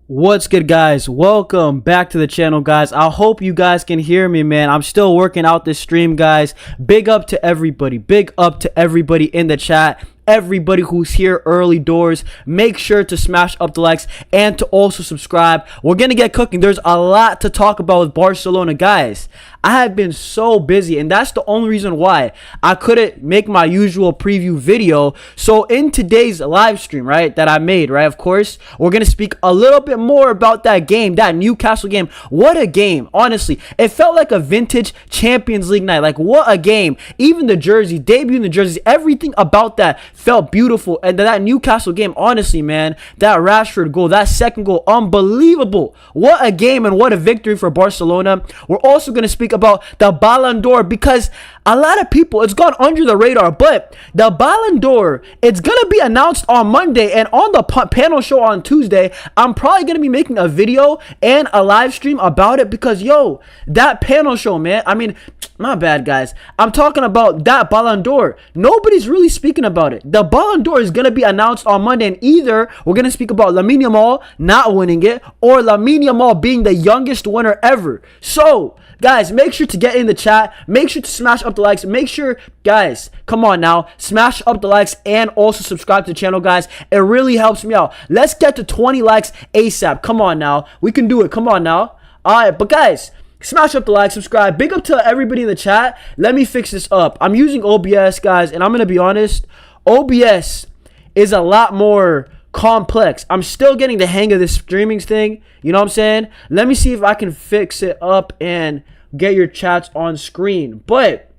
What's good, guys? Welcome back to the channel, guys. I hope you guys can hear me, man. I'm still working out this stream, guys. Big up to everybody. Big up to everybody in the chat. Everybody who's here early doors, make sure to smash up the likes and to also subscribe. We're gonna get cooking. There's a lot to talk about with Barcelona, guys. I have been so busy, and that's the only reason why I couldn't make my usual preview video. So in today's live stream, right, that I made, right, of course, we're gonna speak a little bit more about that game, that Newcastle game. What a game, honestly. It felt like a vintage Champions League night. Like, what a game. Even the jersey, debuting the jerseys, everything about that felt beautiful. And that Newcastle game, honestly, man, that Rashford goal, that second goal, unbelievable. What a game and what a victory for Barcelona. We're also going to speak about the Ballon d'Or, because a lot of people, it's gone under the radar, but the Ballon d'Or, it's going to be announced on Monday, and on the panel show on Tuesday, I'm probably going to be making a video and a live stream about it, because, yo, that panel show, man, I mean, my bad, guys. I'm talking about that Ballon d'Or. Nobody's really speaking about it. The Ballon d'Or is going to be announced on Monday, and either we're going to speak about Lamine Yamal not winning it, or Lamine Yamal being the youngest winner ever. So, guys, make sure to get in the chat. Make sure to smash up the likes. Make sure, guys, come on now, smash up the likes and also subscribe to the channel, guys. It really helps me out. Let's get to 20 likes ASAP. Come on now. We can do it. Come on now. All right, but guys, smash up the like, subscribe. Big up to everybody in the chat. Let me fix this up. I'm using OBS, guys, and I'm going to be honest, OBS is a lot more complex. I'm still getting the hang of this streaming thing. You know what I'm saying? Let me see if I can fix it up and get your chats on screen. But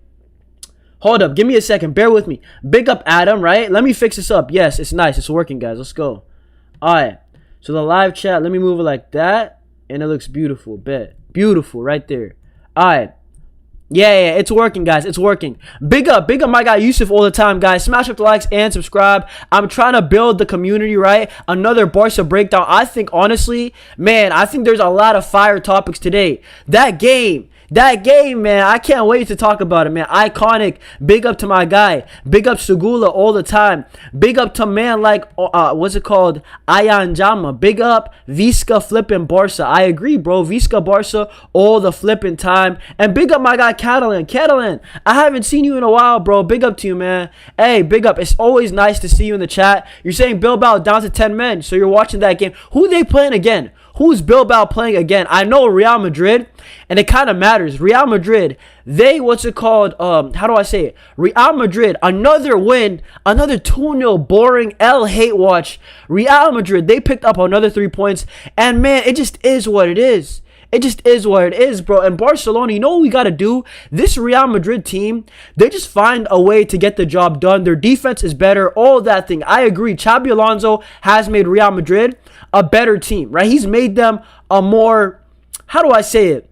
hold up, give me a second. Bear with me. Big up Adam, right? Let me fix this up. Yes, it's nice. It's working, guys. Let's go. All right. So the live chat, let me move it like that, and it looks beautiful. Bet. Beautiful right there. All right. Yeah, it's working, guys. It's working. Big up my guy Yusuf all the time, guys. Smash up the likes and subscribe. I'm trying to build the community, right? Another Barca breakdown. I think, honestly, man, I think there's a lot of fire topics today. That game, man, I can't wait to talk about it, man. Iconic. Big up to my guy. Big up Segula all the time. Big up to man like, what's it called? Ayan Jama. Big up Visca flipping Barca. I agree, bro. Visca Barca all the flipping time. And big up my guy Catalan. Catalan, I haven't seen you in a while, bro. Big up to you, man. Hey, big up. It's always nice to see you in the chat. You're saying Bilbao down to 10 men, so you're watching that game. Who are they playing again? Who's Bilbao playing again? I know Real Madrid, and it kind of matters. Real Madrid, they, what's it called? How do I say it? Real Madrid, another win, another 2-0 boring L hate watch. Real Madrid, they picked up another 3 points, and man, it just is what it is. It just is what it is, bro. And Barcelona, you know what we got to do? This Real Madrid team, they just find a way to get the job done. Their defense is better, all that thing. I agree. Xabi Alonso has made Real Madrid a better team, right? He's made them a more, how do I say it?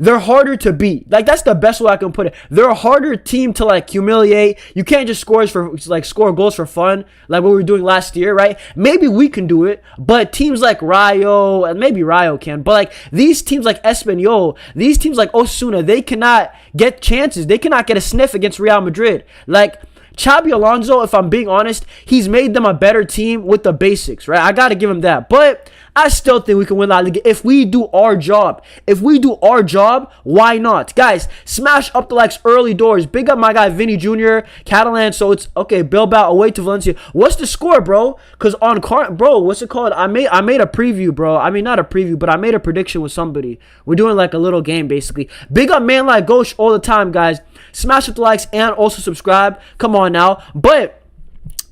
They're harder to beat. Like, that's the best way I can put it. They're a harder team to, like, humiliate. You can't just score goals for fun, like what we were doing last year, right? Maybe we can do it, but teams like Rayo, and maybe Rayo can, but, like, these teams like Espanyol, these teams like Osasuna, they cannot get chances. They cannot get a sniff against Real Madrid. Like, Xabi Alonso, if I'm being honest, he's made them a better team with the basics, right? I got to give him that. But I still think we can win La Liga if we do our job. If we do our job, why not? Guys, smash up the likes early doors. Big up my guy Vinny Jr., Catalan. So it's, okay, Bilbao away to Valencia. What's the score, bro? Because on, bro, what's it called? I made a preview, bro. I mean, not a preview, but I made a prediction with somebody. We're doing like a little game, basically. Big up man like Ghosh all the time, guys. Smash up the likes and also subscribe. Come on now. But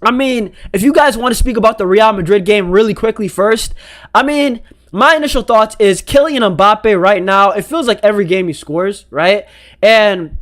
I mean, if you guys want to speak about the Real Madrid game really quickly first, I mean, my initial thoughts is Kylian Mbappe right now, it feels like every game he scores, right? And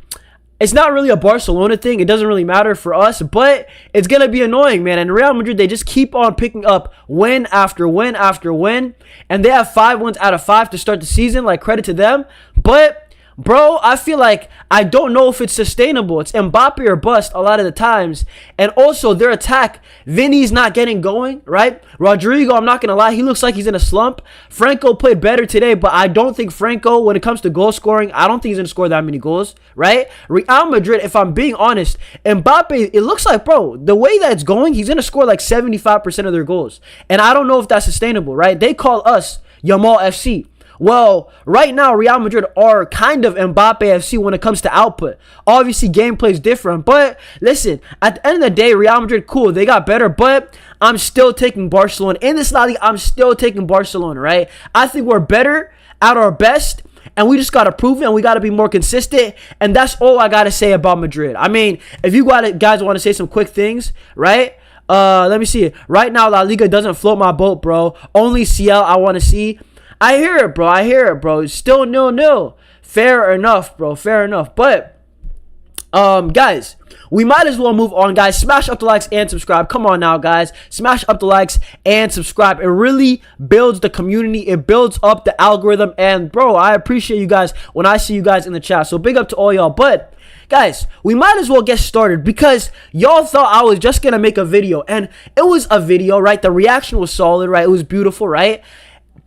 it's not really a Barcelona thing. It doesn't really matter for us, but it's going to be annoying, man. And Real Madrid, they just keep on picking up win after win after win. And they have 5 wins out of 5 to start the season. Like, credit to them. But bro, I feel like I don't know if it's sustainable. It's Mbappe or bust a lot of the times. And also their attack, Vinny's not getting going, right? Rodrigo, I'm not going to lie, he looks like he's in a slump. Franco played better today, but I don't think Franco, when it comes to goal scoring, I don't think he's going to score that many goals, right? Real Madrid, if I'm being honest, Mbappe, it looks like, bro, the way that it's going, he's going to score like 75% of their goals. And I don't know if that's sustainable, right? They call us Yamal FC. Well, right now, Real Madrid are kind of Mbappe FC when it comes to output. Obviously, gameplay is different. But listen, at the end of the day, Real Madrid, cool. They got better. But I'm still taking Barcelona. In this La Liga, I'm still taking Barcelona, right? I think we're better at our best. And we just got to prove it. And we got to be more consistent. And that's all I got to say about Madrid. I mean, if you guys want to say some quick things, right? Let me see. Right now, La Liga doesn't float my boat, bro. Only CL I want to see. I hear it, bro. It's still 0-0. Fair enough, bro. Fair enough. But, guys, we might as well move on, guys. Smash up the likes and subscribe. Come on now, guys. Smash up the likes and subscribe. It really builds the community. It builds up the algorithm. And, bro, I appreciate you guys when I see you guys in the chat. So, big up to all y'all. But, guys, we might as well get started because y'all thought I was just going to make a video. And it was a video, right? The reaction was solid, right? It was beautiful, right?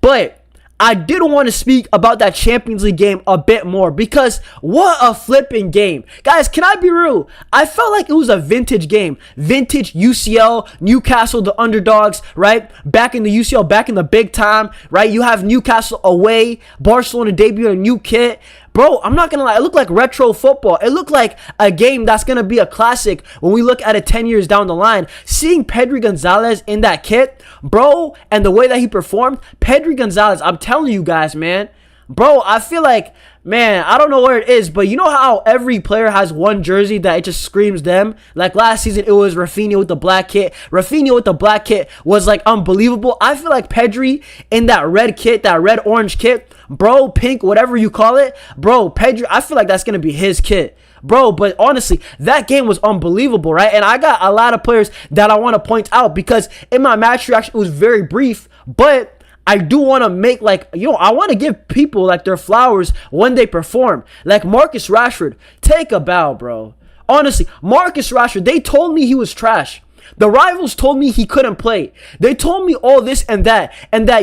But I did want to speak about that Champions League game a bit more because what a flipping game. Guys, can I be real? I felt like it was a vintage game. Vintage UCL, Newcastle, the underdogs, right? Back in the UCL, back in the big time, right? You have Newcastle away, Barcelona debut, a new kit. Bro, I'm not going to lie. It looked like retro football. It looked like a game that's going to be a classic when we look at it 10 years down the line. Seeing Pedri Gonzalez in that kit, bro, and the way that he performed, Pedri Gonzalez, I'm telling you guys, man. Bro, I feel like, man, I don't know where it is, but you know how every player has one jersey that it just screams them? Like last season, it was Raphinha with the black kit. Raphinha with the black kit was like unbelievable. I feel like Pedri in that red kit, that red-orange kit, bro, pink, whatever you call it, bro, Pedri, I feel like that's going to be his kit. Bro, but honestly, that game was unbelievable, right? And I got a lot of players that I want to point out because in my match reaction, it was very brief, but I do want to make I want to give people like their flowers when they perform. Like Marcus Rashford, take a bow, bro. Honestly, Marcus Rashford, they told me he was trash. The rivals told me he couldn't play. They told me all this and that.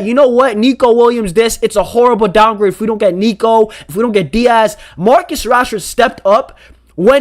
You know what? Nico Williams, this. It's a horrible downgrade if we don't get Nico, if we don't get Diaz. Marcus Rashford stepped up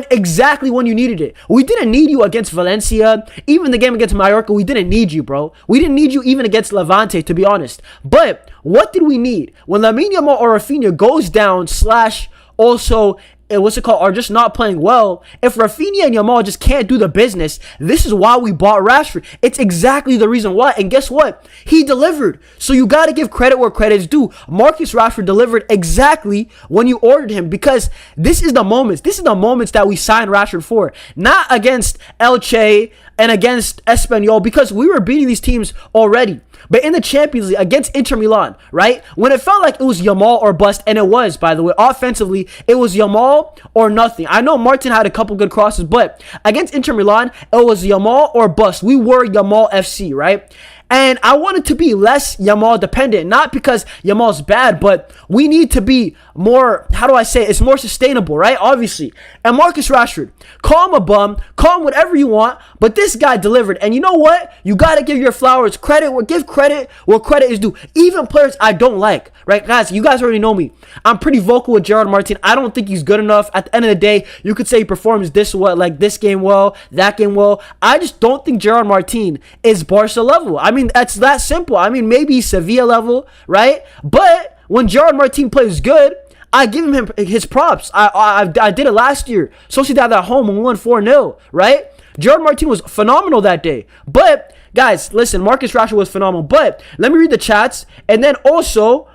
exactly when you needed it. We didn't need you against Valencia. Even the game against Mallorca, we didn't need you, bro. We didn't need you even against Levante, to be honest. But what did we need? When Lamine Yamal or Raphinha goes down / also are just not playing well, if Raphinha and Yamal just can't do the business, this is why we bought Rashford. It's exactly the reason why. And guess what? He delivered. So you got to give credit where credit is due. Marcus Rashford delivered exactly when you ordered him because this is the moments. This is the moments that we signed Rashford for. Not against Elche and against Espanyol because we were beating these teams already. But in the Champions League against Inter Milan, right? When it felt like it was Yamal or bust, and it was, by the way, offensively, it was Yamal or nothing. I know Martin had a couple good crosses, but against Inter Milan, it was Yamal or bust. We were Yamal FC, right? And I wanted to be less Yamal dependent, not because Yamal's bad, but we need to be more, how do I say it? It's more sustainable, right? Obviously. And Marcus Rashford, call him a bum, call him whatever you want, but this guy delivered. And you know what? You got to give your flowers credit, or give credit where credit is due. Even players I don't like, right? Guys, you guys already know me. I'm pretty vocal with Gerard Martin. I don't think he's good enough. At the end of the day, you could say he performs this game well, that game well. I just don't think Gerard Martin is Barca level. I mean, that's that simple. I mean, maybe Sevilla level, right? But when Gerard Martin plays good, I give him his props. I did it last year. Sociedad at home and we won 4-0, right? Gerard Martin was phenomenal that day. But, guys, listen, Marcus Rashford was phenomenal. But let me read the chats. And then also,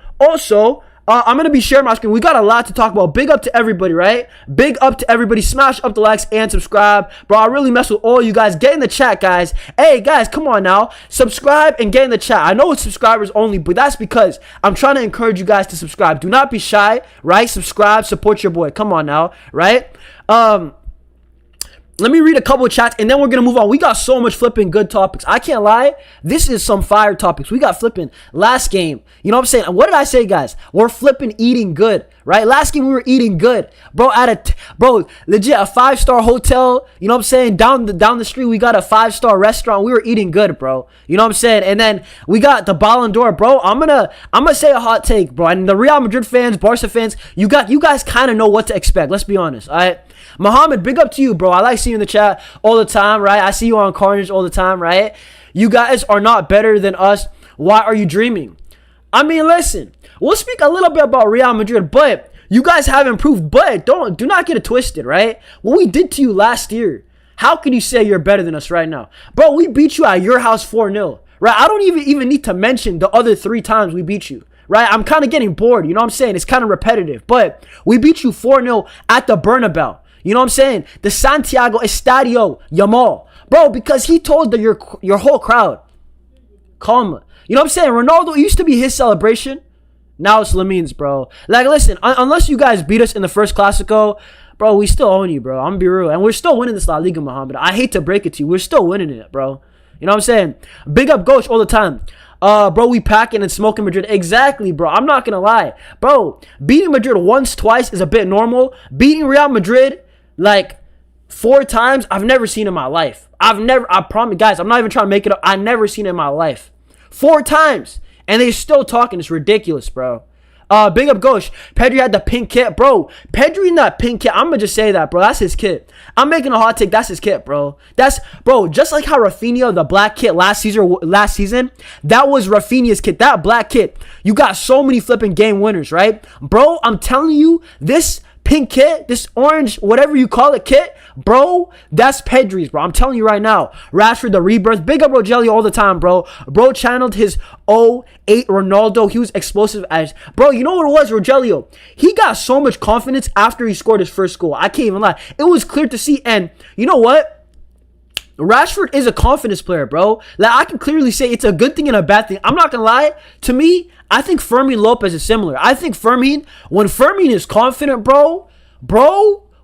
I'm going to be sharing my screen. We got a lot to talk about. Big up to everybody, right? Big up to everybody. Smash up the likes and subscribe. Bro, I really mess with all you guys. Get in the chat, guys. Hey, guys, come on now. Subscribe and get in the chat. I know it's subscribers only, but that's because I'm trying to encourage you guys to subscribe. Do not be shy, right? Subscribe. Support your boy. Come on now, right? Let me read a couple of chats, and then we're going to move on. We got so much flipping good topics. I can't lie. This is some fire topics. We got flipping last game. You know what I'm saying? What did I say, guys? We're flipping eating good, right? Last game, we were eating good. Bro, legit, a 5-star hotel. You know what I'm saying? Down the street, we got a 5-star restaurant. We were eating good, bro. You know what I'm saying? And then we got the Ballon d'Or, bro. I'm gonna say a hot take, bro. And the Real Madrid fans, Barca fans, you guys kind of know what to expect. Let's be honest, all right? Mohammed, big up to you, bro. I like seeing you in the chat all the time, right? I see you on Carnage all the time, right? You guys are not better than us. Why are you dreaming? I mean, listen, we'll speak a little bit about Real Madrid, but you guys have improved. But do not get it twisted, right? What we did to you last year, how can you say you're better than us right now? Bro, we beat you at your house 4-0, right? I don't even need to mention the other 3 times we beat you, right? I'm kind of getting bored, you know what I'm saying? It's kind of repetitive, but we beat you 4-0 at the Bernabeu. You know what I'm saying? The Santiago Estadio Yamal. Bro, because he told your whole crowd, calm. You know what I'm saying? Ronaldo used to be his celebration. Now it's Lamine's, bro. Like, listen, unless you guys beat us in the first Clasico, bro, we still own you, bro. I'm gonna be real. And we're still winning this La Liga, Muhammad. I hate to break it to you. We're still winning it, bro. You know what I'm saying? Big up Ghost all the time. Bro, we packing and smoking Madrid. Exactly, bro. I'm not gonna lie. Bro, beating Madrid once, twice is a bit normal. Beating Real Madrid, like, 4 times, I've never seen in my life. I promise, guys, I'm not even trying to make it up. I've never seen it in my life. 4 times. And they're still talking. It's ridiculous, bro. Big up Ghost. Pedri had the pink kit. Bro, Pedri in that pink kit. I'm going to just say that, bro. That's his kit. I'm making a hot take. That's his kit, bro. Bro, just like how Raphinha, the black kit last season, that was Raphinha's kit. That black kit. You got so many flipping game winners, right? Bro, I'm telling you, this pink kit, this orange, whatever you call it, kit, bro, that's Pedri's, bro. I'm telling you right now. Rashford, the rebirth. Big up Rogelio all the time, bro. Bro channeled his 08 Ronaldo. He was explosive as... Bro, you know what it was, Rogelio? He got so much confidence after he scored his first goal. I can't even lie. It was clear to see. And you know what? Rashford is a confidence player, bro. Like, I can clearly say it's a good thing and a bad thing. I'm not gonna lie. To me, I think Fermin Lopez is similar. I think Fermin, when Fermin is confident, bro,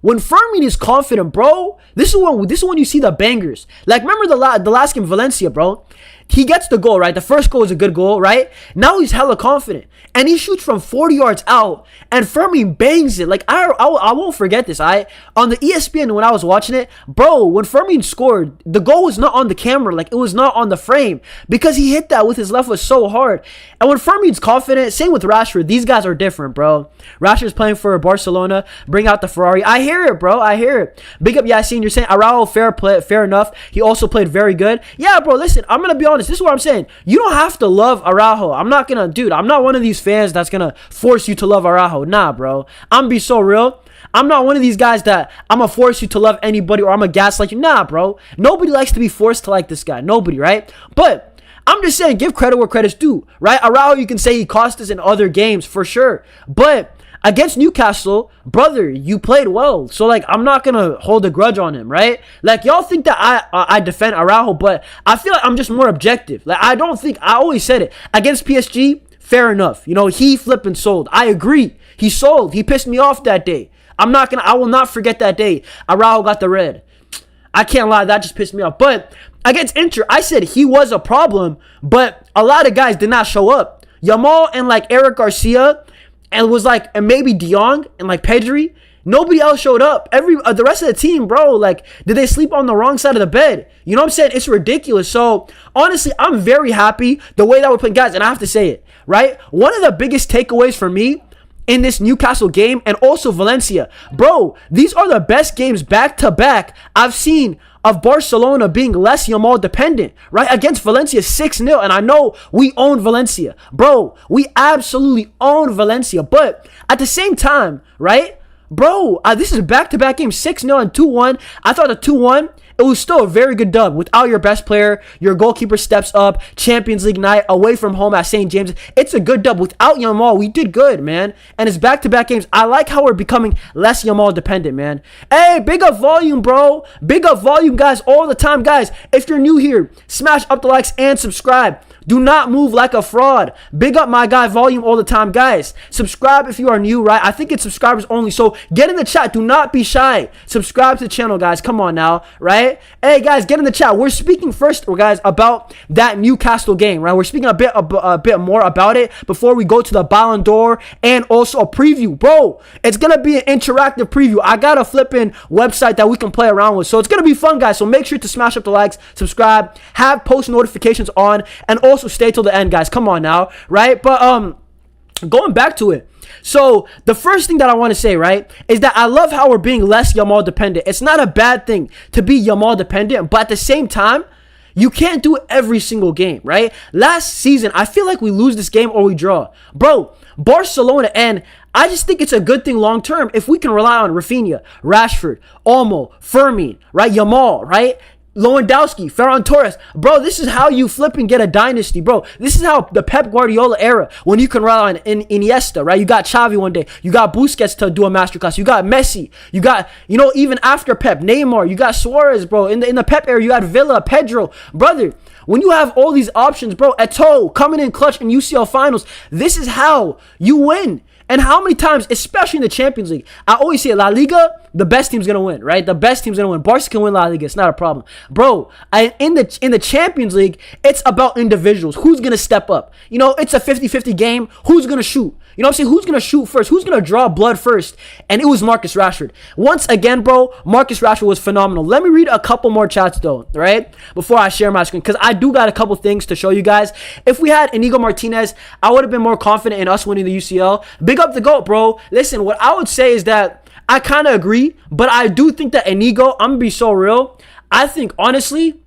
when Fermin is confident, bro, this is when you see the bangers. Like, remember the last game, Valencia, bro? He gets the goal, right? The first goal is a good goal, right? Now he's hella confident. And he shoots from 40 yards out. And Fermin bangs it. Like, I won't forget this. On the ESPN when I was watching it, bro, when Fermin scored, the goal was not on the camera. Like, it was not on the frame. Because he hit that with his left foot so hard. And when Fermin's confident, same with Rashford. These guys are different, bro. Rashford's playing for Barcelona. Bring out the Ferrari. I hear it, bro. I hear it. Big up Yassine. You're saying Araujo, fair enough. He also played very good. Yeah, bro, listen. I'm going to be honest. This is what I'm saying. You don't have to love Araujo. I'm not one of these fans that's going to force you to love Araujo. Nah, bro. I'm going to be so real. I'm not one of these guys that I'm going to force you to love anybody or I'm going to gaslight you. Nah, bro. Nobody likes to be forced to like this guy. Nobody, right? But I'm just saying, give credit where credit's due, right? Araujo, you can say he cost us in other games for sure. But against Newcastle, brother, you played well. So, like, I'm not going to hold a grudge on him, right? Like, y'all think that I defend Araujo, but I feel like I'm just more objective. Like, I always said it. Against PSG, fair enough. You know, he flipping sold. I agree. He sold. He pissed me off that day. I will not forget that day. Araujo got the red. I can't lie. That just pissed me off. But against Inter, I said he was a problem, but a lot of guys did not show up. Yamal and, like, Eric Garcia... And it was like, and maybe De Jong and like Pedri. Nobody else showed up. The rest of the team, bro, like, did they sleep on the wrong side of the bed? You know what I'm saying? It's ridiculous. So, honestly, I'm very happy the way that we're playing. Guys, and I have to say it, right? One of the biggest takeaways for me in this Newcastle game and also Valencia, bro, these are the best games back-to-back I've seen of Barcelona being less Yamal dependent, right? Against Valencia 6-0. And I know we own Valencia. Bro, we absolutely own Valencia. But at the same time, right? Bro, this is a back-to-back game, 6-0 and 2-1. I thought the 2-1, it was still a very good dub. Without your best player, your goalkeeper steps up, Champions League night, away from home at St. James. It's a good dub. Without Yamal, we did good, man. And it's back-to-back games. I like how we're becoming less Yamal dependent, man. Hey, big up volume, bro. Big up volume, guys, all the time. Guys, if you're new here, smash up the likes and subscribe. Do not move like a fraud. Big up my guy Volume all the time. Guys, subscribe if you are new, right? I think it's subscribers only. So get in the chat. Do not be shy. Subscribe to the channel, guys. Come on now, right? Hey, guys, get in the chat. We're speaking first, guys, about that Newcastle game, right? We're speaking a bit more about it before we go to the Ballon d'Or and also a preview. Bro, it's going to be an interactive preview. I got a flipping website that we can play around with. So it's going to be fun, guys. So make sure to smash up the likes, subscribe, have post notifications on, and also stay till the end, guys. Come on now, right? But going back to it, so the first thing that I want to say, right, is that I love how we're being less Yamal dependent. It's not a bad thing to be Yamal dependent, but at the same time, You can't do it every single game, right? Last season, I feel like we lose this game or we draw. Bro, Barcelona, and I just think it's a good thing long term if we can rely on Raphinha, Rashford, Olmo, Fermin, right? Yamal, right? Lewandowski, Ferran Torres. Bro, this is how you flip and get a dynasty, bro. This is how the Pep Guardiola era, when you can rely on Iniesta, right? You got Xavi one day. You got Busquets to do a masterclass. You got Messi. You got, even after Pep, Neymar. You got Suarez, bro. In the Pep era, you got Villa, Pedro. Brother, when you have all these options, bro, Eto'o coming in clutch in UCL finals, this is how you win. And how many times, especially in the Champions League, I always say La Liga, the best team's going to win, right? The best team's going to win. Barca can win La Liga. It's not a problem. Bro, in the Champions League, it's about individuals. Who's going to step up? It's a 50-50 game. Who's going to shoot? You know what I'm saying? Who's going to shoot first? Who's going to draw blood first? And it was Marcus Rashford. Once again, bro, Marcus Rashford was phenomenal. Let me read a couple more chats, though, right? Before I share my screen, because I do got a couple things to show you guys. If we had Inigo Martinez, I would have been more confident in us winning the UCL. Big up the GOAT, bro. Listen, what I would say is that I kind of agree, but I do think that Inigo, I'm going to be so real, I think, honestly,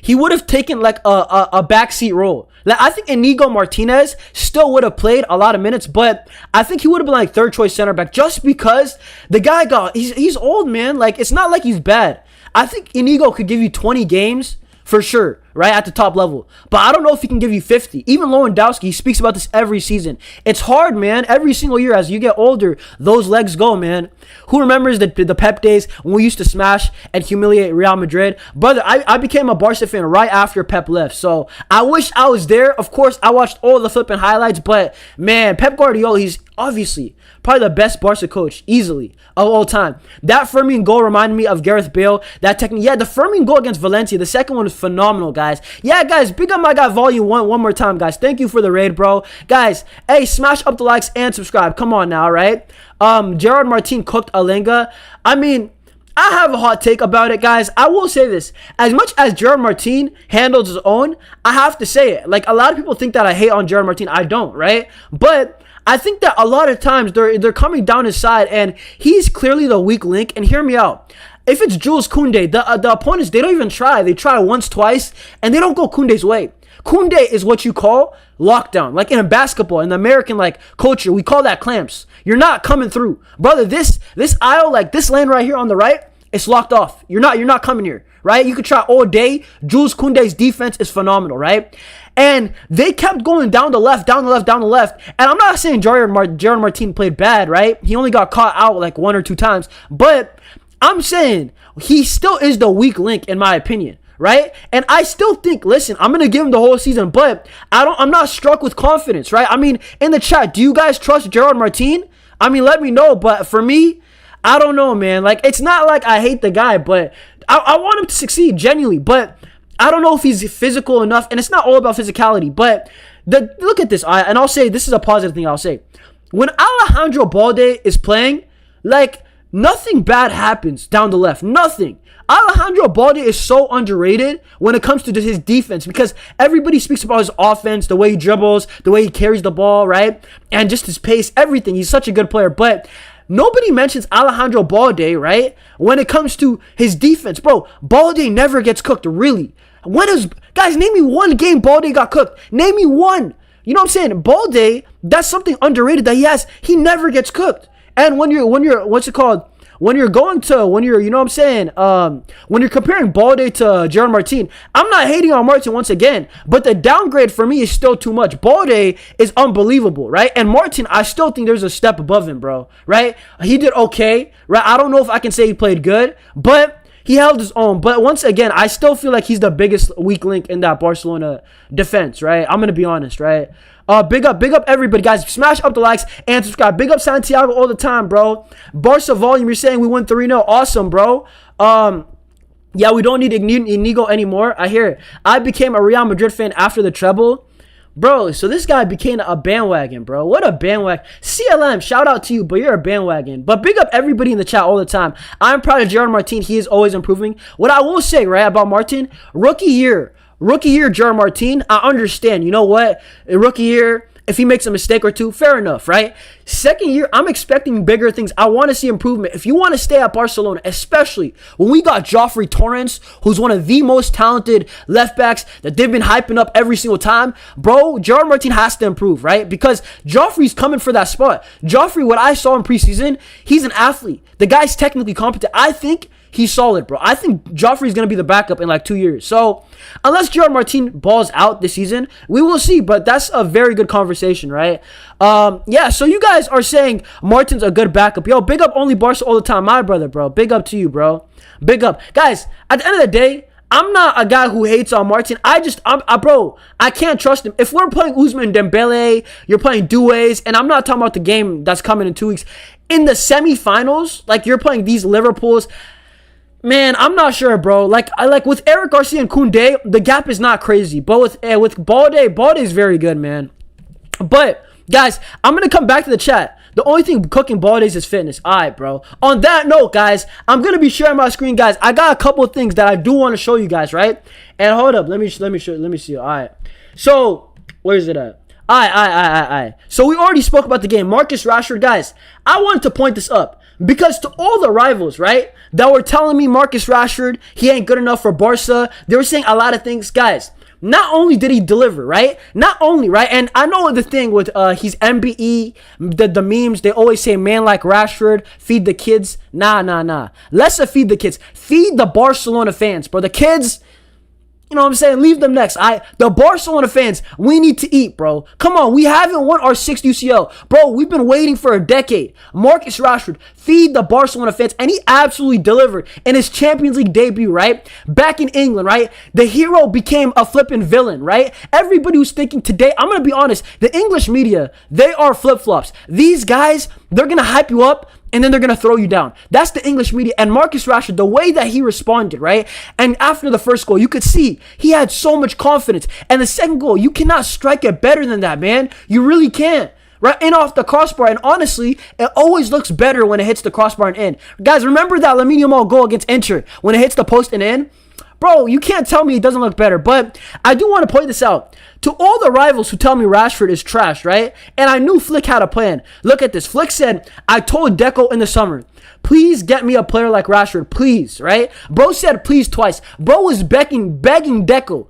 he would have taken like a backseat role. Like, I think Inigo Martinez still would have played a lot of minutes, but I think he would have been like third choice center back just because the guy he's old, man. Like, it's not like he's bad. I think Inigo could give you 20 games for sure, right, at the top level. But I don't know if he can give you 50. Even Lewandowski, he speaks about this every season. It's hard, man. Every single year as you get older, those legs go, man. Who remembers the Pep days when we used to smash and humiliate Real Madrid? Brother, I became a Barca fan right after Pep left. So I wish I was there. Of course, I watched all the flipping highlights. But, man, Pep Guardiola, he's obviously probably the best Barca coach, easily, of all time. That Fermin goal reminded me of Gareth Bale. That technique. Yeah, the Fermin goal against Valencia, the second one was phenomenal, guys. Yeah, guys, big up my guy Volume 1 one more time, guys. Thank you for the raid, bro. Guys, hey, smash up the likes and subscribe. Come on now, right? Gerard Martin cooked Alenga. I mean, I have a hot take about it, guys. I will say this. As much as Gerard Martin handles his own, I have to say it. Like, a lot of people think that I hate on Gerard Martin. I don't, right? But I think that a lot of times they're coming down his side, and he's clearly the weak link. And hear me out. If it's Jules Kounde, the opponents, they don't even try. They try once, twice, and they don't go Kounde's way. Kounde is what you call lockdown. Like in basketball, in the American culture, we call that clamps. You're not coming through. Brother, this aisle, like this lane right here on the right, it's locked off. You're not coming here, right? You could try all day. Jules Kounde's defense is phenomenal, right? And they kept going down the left. And I'm not saying Gerard Martin played bad, right? He only got caught out like 1 or 2 times. But I'm saying he still is the weak link in my opinion, right? And I still think, listen, I'm going to give him the whole season, but I'm not struck with confidence, right? I mean, in the chat, do you guys trust Gerard Martin? I mean, let me know. But for me, I don't know, man. Like, it's not like I hate the guy, but I want him to succeed genuinely. But I don't know if he's physical enough, and it's not all about physicality. But look at this, and I'll say this is a positive thing. I'll say when Alejandro Balde is playing, like, nothing bad happens down the left. Nothing. Alejandro Balde is so underrated when it comes to his defense because everybody speaks about his offense, the way he dribbles, the way he carries the ball, right? And just his pace, everything. He's such a good player, but nobody mentions Alejandro Balde, right? When it comes to his defense. Bro, Balde never gets cooked, really. Guys, name me one game Balde got cooked. Name me one. You know what I'm saying? Balde, that's something underrated that he has. He never gets cooked. And when you're when you're comparing Balde to Gerard Martin, I'm not hating on Martin once again, but the downgrade for me is still too much. Balde is unbelievable, right? And Martin, I still think there's a step above him, bro, right? He did okay, right? I don't know if I can say he played good, but he held his own. But once again, I still feel like he's the biggest weak link in that Barcelona defense, right? I'm going to be honest, right? Big up everybody, guys. Smash up the likes and subscribe. Big up Santiago all the time, bro. Barca volume, you're saying we won 3-0. Awesome, bro. Yeah, we don't need Inigo anymore. I hear it. I became a Real Madrid fan after the treble. Bro, so this guy became a bandwagon, bro. What a bandwagon. CLM, shout out to you, but you're a bandwagon. But big up everybody in the chat all the time. I'm proud of Gerard Martin. He is always improving. What I will say, right, about Martin, rookie year, Gerard Martin, I understand. You know what? Rookie year, if he makes a mistake or two, fair enough, right? Second year, I'm expecting bigger things. I want to see improvement. If you want to stay at Barcelona, especially when we got Joffrey Torrens, who's one of the most talented left backs that they've been hyping up every single time, bro, Gerard Martin has to improve, right? Because Joffrey's coming for that spot. Joffrey, what I saw in preseason, he's an athlete. The guy's technically competent. I think he's solid, bro. I think Joffrey's going to be the backup in like 2 years. So, unless Gerard Martin balls out this season, we will see. But that's a very good conversation, right? Yeah, so you guys are saying Martin's a good backup. Yo, big up only Barca all the time. My brother, bro. Big up to you, bro. Big up. Guys, at the end of the day, I'm not a guy who hates on Martin. Bro, I can't trust him. If we're playing Ousmane Dembele, you're playing Doués, and I'm not talking about the game that's coming in 2 weeks. In the semifinals, like you're playing these Liverpools, man, I'm not sure, bro. Like with Eric Garcia and Kounde, the gap is not crazy. But with Balde is very good, man. But guys, I'm gonna come back to the chat. The only thing cooking Balde's is fitness. All right, bro. On that note, guys, I'm gonna be sharing my screen, guys. I got a couple of things that I do want to show you guys, right? And hold up, let me see. All right. So where is it at? All right. So we already spoke about the game. Marcus Rashford, guys. I wanted to point this up because to all the rivals, right, that were telling me Marcus Rashford, he ain't good enough for Barca. They were saying a lot of things, guys. Not only did he deliver, right? Not only, right? And I know the thing with he's MBE, the memes, they always say, man like Rashford, feed the kids. Nah. Let's feed the kids. Feed the Barcelona fans, bro. The kids, you know what I'm saying? Leave them next. The Barcelona fans, we need to eat, bro. Come on, we haven't won our 6th UCL. Bro, we've been waiting for a decade. Marcus Rashford, feed the Barcelona fans. And he absolutely delivered in his Champions League debut, right? Back in England, right? The hero became a flipping villain, right? Everybody was thinking today, I'm going to be honest, the English media, they are flip-flops. These guys, they're going to hype you up, and then they're going to throw you down. That's the English media. And Marcus Rashford, the way that he responded, right? And after the first goal, you could see he had so much confidence. And the second goal, you cannot strike it better than that, man. You really can't. Right? In off the crossbar. And honestly, it always looks better when it hits the crossbar and in. Guys, remember that Lamine Yamal goal against Inter when it hits the post and in? Bro, you can't tell me it doesn't look better. But I do want to point this out. To all the rivals who tell me Rashford is trash, right? And I knew Flick had a plan. Look at this. Flick said, I told Deco in the summer, please get me a player like Rashford, please, right? Bro said please twice. Bro was begging Deco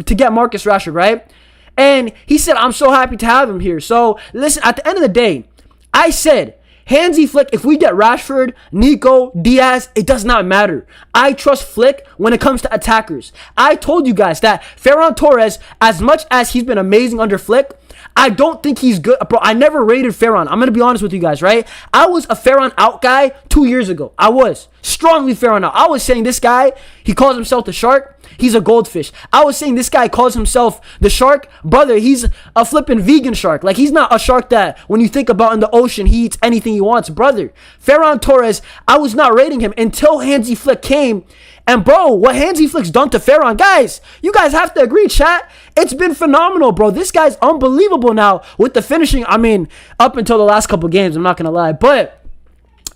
to get Marcus Rashford, right? And he said, I'm so happy to have him here. So, listen, at the end of the day, I said, Hansi Flick, if we get Rashford, Nico, Diaz, it does not matter. I trust Flick when it comes to attackers. I told you guys that Ferran Torres, as much as he's been amazing under Flick, I don't think he's good. Bro, I never rated Ferran. I'm going to be honest with you guys, right? I was a Ferran out guy 2 years ago. I was strongly Ferran out. I was saying this guy, he calls himself the shark. He's a goldfish. I was saying this guy calls himself the shark. Brother, he's a flipping vegan shark. Like, he's not a shark that when you think about in the ocean, he eats anything he wants. Brother, Ferran Torres, I was not rating him until Hansi Flick came. And bro, what Hansi Flick's done to Ferran, guys, you guys have to agree, chat. It's been phenomenal, bro. This guy's unbelievable now with the finishing. I mean, up until the last couple games, I'm not going to lie. But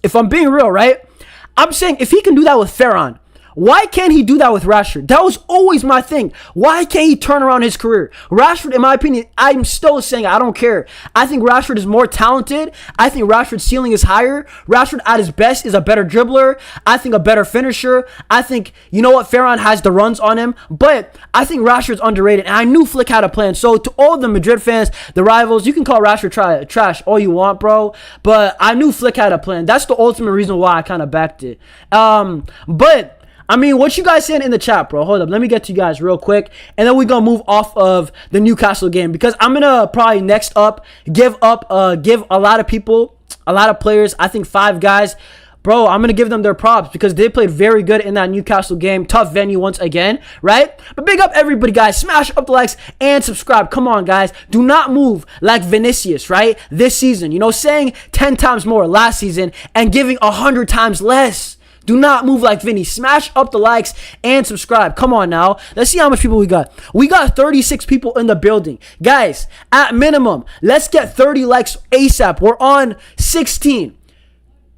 if I'm being real, right? I'm saying if he can do that with Ferran, why can't he do that with Rashford? That was always my thing. Why can't he turn around his career? Rashford, in my opinion, I'm still saying I don't care. I think Rashford is more talented. I think Rashford's ceiling is higher. Rashford at his best is a better dribbler. I think a better finisher. I think, you know what, Ferran has the runs on him. But I think Rashford's underrated. And I knew Flick had a plan. So to all the Madrid fans, the rivals, you can call Rashford trash all you want, bro. But I knew Flick had a plan. That's the ultimate reason why I kind of backed it. But I mean, what you guys saying in the chat, bro? Hold up. Let me get to you guys real quick. And then we're going to move off of the Newcastle game. Because I'm going to probably next up, give a lot of people, a lot of players, I think 5 guys. Bro, I'm going to give them their props because they played very good in that Newcastle game. Tough venue once again, right? But big up everybody, guys. Smash up the likes and subscribe. Come on, guys. Do not move like Vinicius, right? This season, you know, saying 10 times more last season and giving 100 times less. Do not move like Vinny. Smash up the likes and subscribe. Come on now. Let's see how much people we got. We got 36 people in the building. Guys, at minimum, let's get 30 likes ASAP. We're on 16.